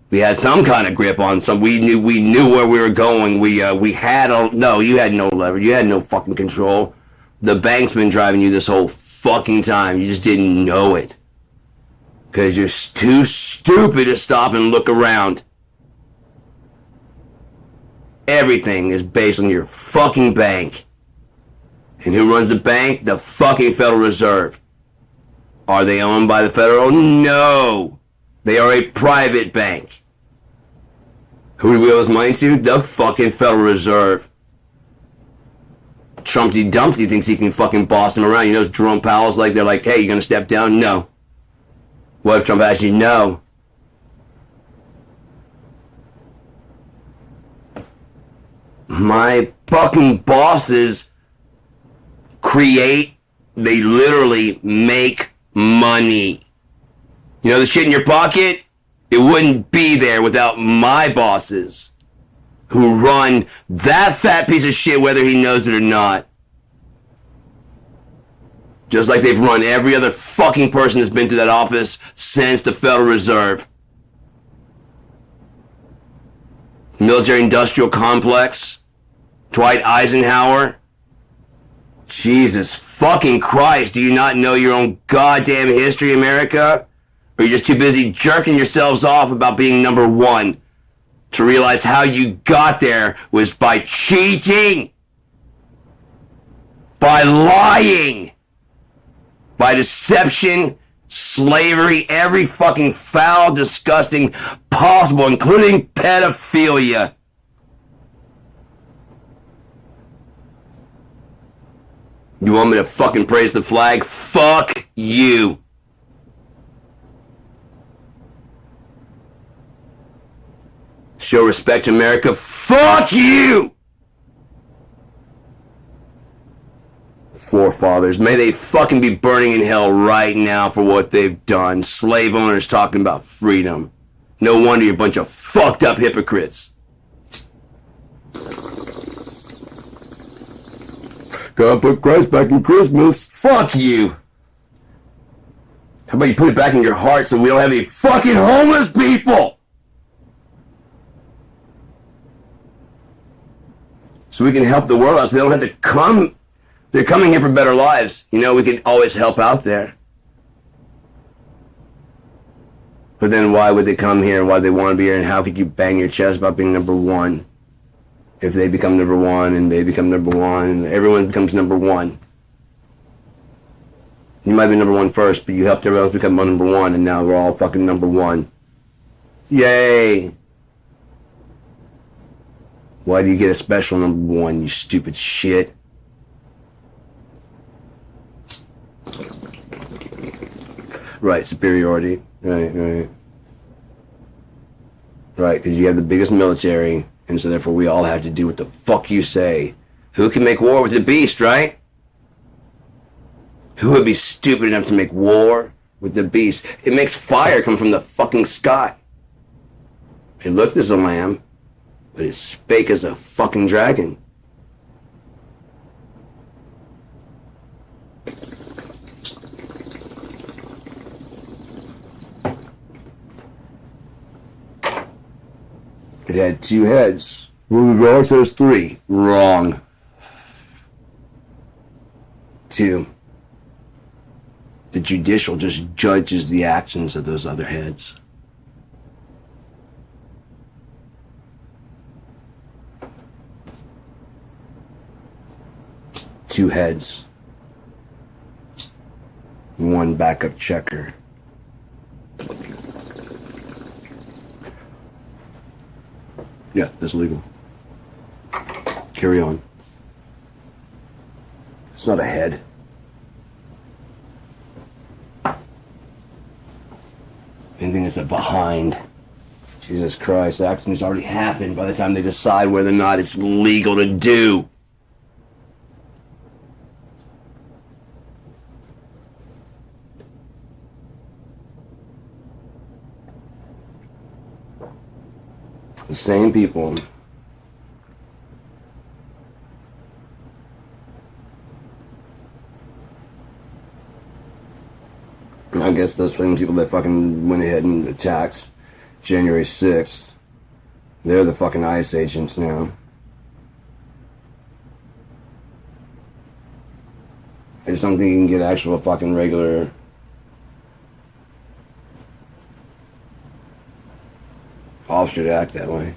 we had some kind of grip on some. We knew where we were going. We had no. You had no leverage. You had no fucking control. The bank's been driving you this whole fucking time. You just didn't know it. Because you're too stupid to stop and look around. Everything is based on your fucking bank. And who runs the bank? The fucking Federal Reserve. Are they owned by the Federal? No. They are a private bank. Who do we owe his money to? The fucking Federal Reserve. Trumpty Dumpty thinks he can fucking boss them around. You know, Jerome Powell's like, they're like, hey, you gonna step down? No. What if Trump asks you? No. My fucking bosses create, they literally make money. You know the shit in your pocket? It wouldn't be there without my bosses who run that fat piece of shit whether he knows it or not. Just like they've run every other fucking person that's been to that office since the Federal Reserve. Military-industrial complex. Dwight Eisenhower. Jesus fucking Christ, do you not know your own goddamn history, America? Or are you just too busy jerking yourselves off about being number one to realize how you got there was by cheating, by lying, by deception, slavery, every fucking foul, disgusting possible, including pedophilia. You want me to fucking praise the flag? Fuck you. Show respect to America? Fuck you! Forefathers, may they fucking be burning in hell right now for what they've done. Slave owners talking about freedom. No wonder you're a bunch of fucked up hypocrites. Gotta put Christ back in Christmas. Fuck you. How about you put it back in your heart so we don't have any fucking homeless people? So we can help the world out so they don't have to come. They're coming here for better lives. You know, we can always help out there. But then why would they come here and why do they want to be here and how could you bang your chest about being number one? if they become number one and they become number one and everyone becomes number one. You might be number one first, but you helped everyone else become number one, and now we're all fucking number one. Yay! Why do you get a special number one, you stupid shit? Right, superiority. Right. Right, because you have the biggest military, and so therefore we all have to do what the fuck you say. Who can make war with the beast, right? Who would be stupid enough to make war with the beast? It makes fire come from the fucking sky. It looked as a lamb, but it spake as a fucking dragon. It had two heads. Well, the dog says three. Wrong. Two. The judicial just judges the actions of those other heads. Two heads. One backup checker. Yeah, that's legal. Carry on. It's not a head. Anything that's a behind. Jesus Christ, the accident's already happened by the time they decide whether or not it's legal to do. The same people I guess those same people that fucking went ahead and attacked January 6th, they're the fucking ICE agents now. I just don't think you can get actual fucking regular officer to act that way.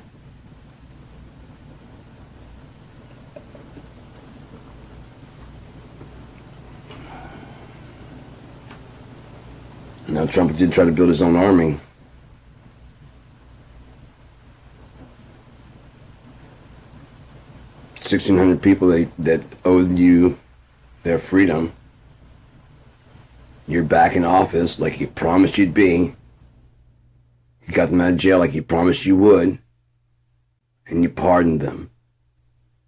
Now Trump did try to build his own army. $1,600 people that owed you their freedom. You're back in office like you promised you'd be. You got them out of jail like you promised you would. And you pardoned them.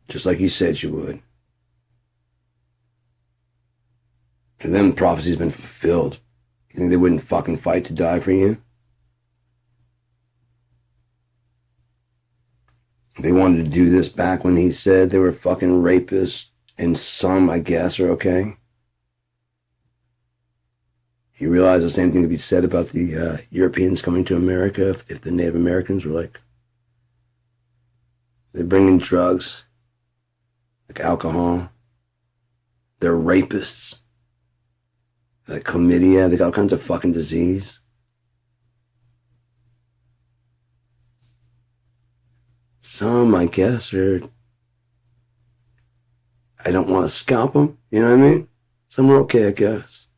Just like you said you would. For them, prophecy's been fulfilled. You think they wouldn't fucking fight to die for you? They wanted to do this back when he said they were fucking rapists, and some, I guess, are okay. You realize the same thing could be said about the Europeans coming to America if the Native Americans were like, they bring in drugs, like alcohol. They're rapists. Like chlamydia, they got all kinds of fucking disease. Some, I guess, are, I don't want to scalp them, you know what I mean? Some are okay, I guess.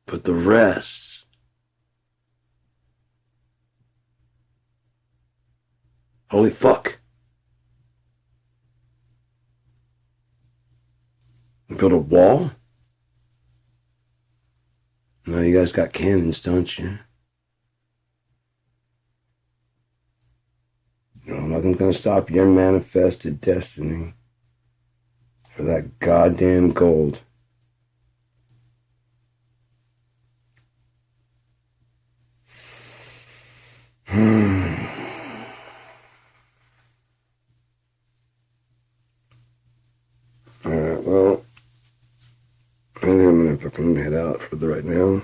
But the rest, holy fuck. Build a wall? No, you guys got cannons, don't you? No, nothing's gonna stop your manifested destiny for that goddamn gold. Alright, well, I think I'm gonna fucking head out for the right now.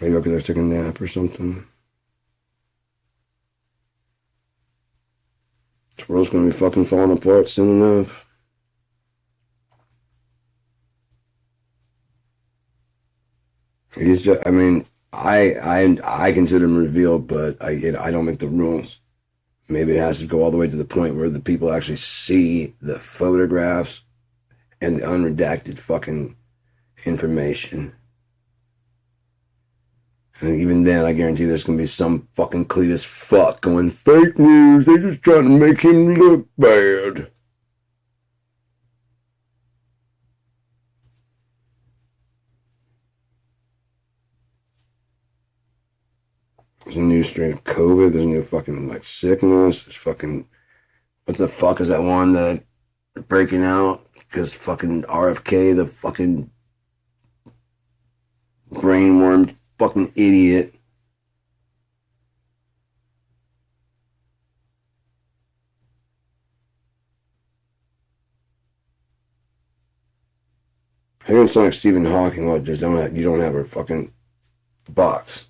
Maybe I'll go take a nap or something. This world's gonna be fucking falling apart soon enough. He's just, I mean, I consider him revealed, but I don't make the rules. Maybe it has to go all the way to the point where the people actually see the photographs and the unredacted fucking information. And even then, I guarantee there's going to be some fucking Cletus fuck going, fake news, they're just trying to make him look bad. There's a new strain of COVID, there's a new fucking, like, sickness, there's fucking, what the fuck is that one that breaking out? Because fucking RFK, the fucking brainwormed fucking idiot. I don't sound like Stephen Hawking. What? Just you don't have a fucking box.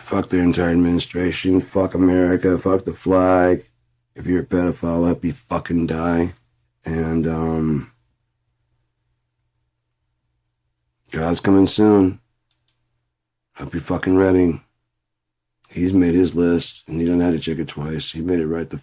Fuck their entire administration. Fuck America. Fuck the flag. If you're a pedophile, let me fucking die. And God's coming soon. Hope you're fucking ready. He's made his list, and he doesn't have to check it twice. He made it right the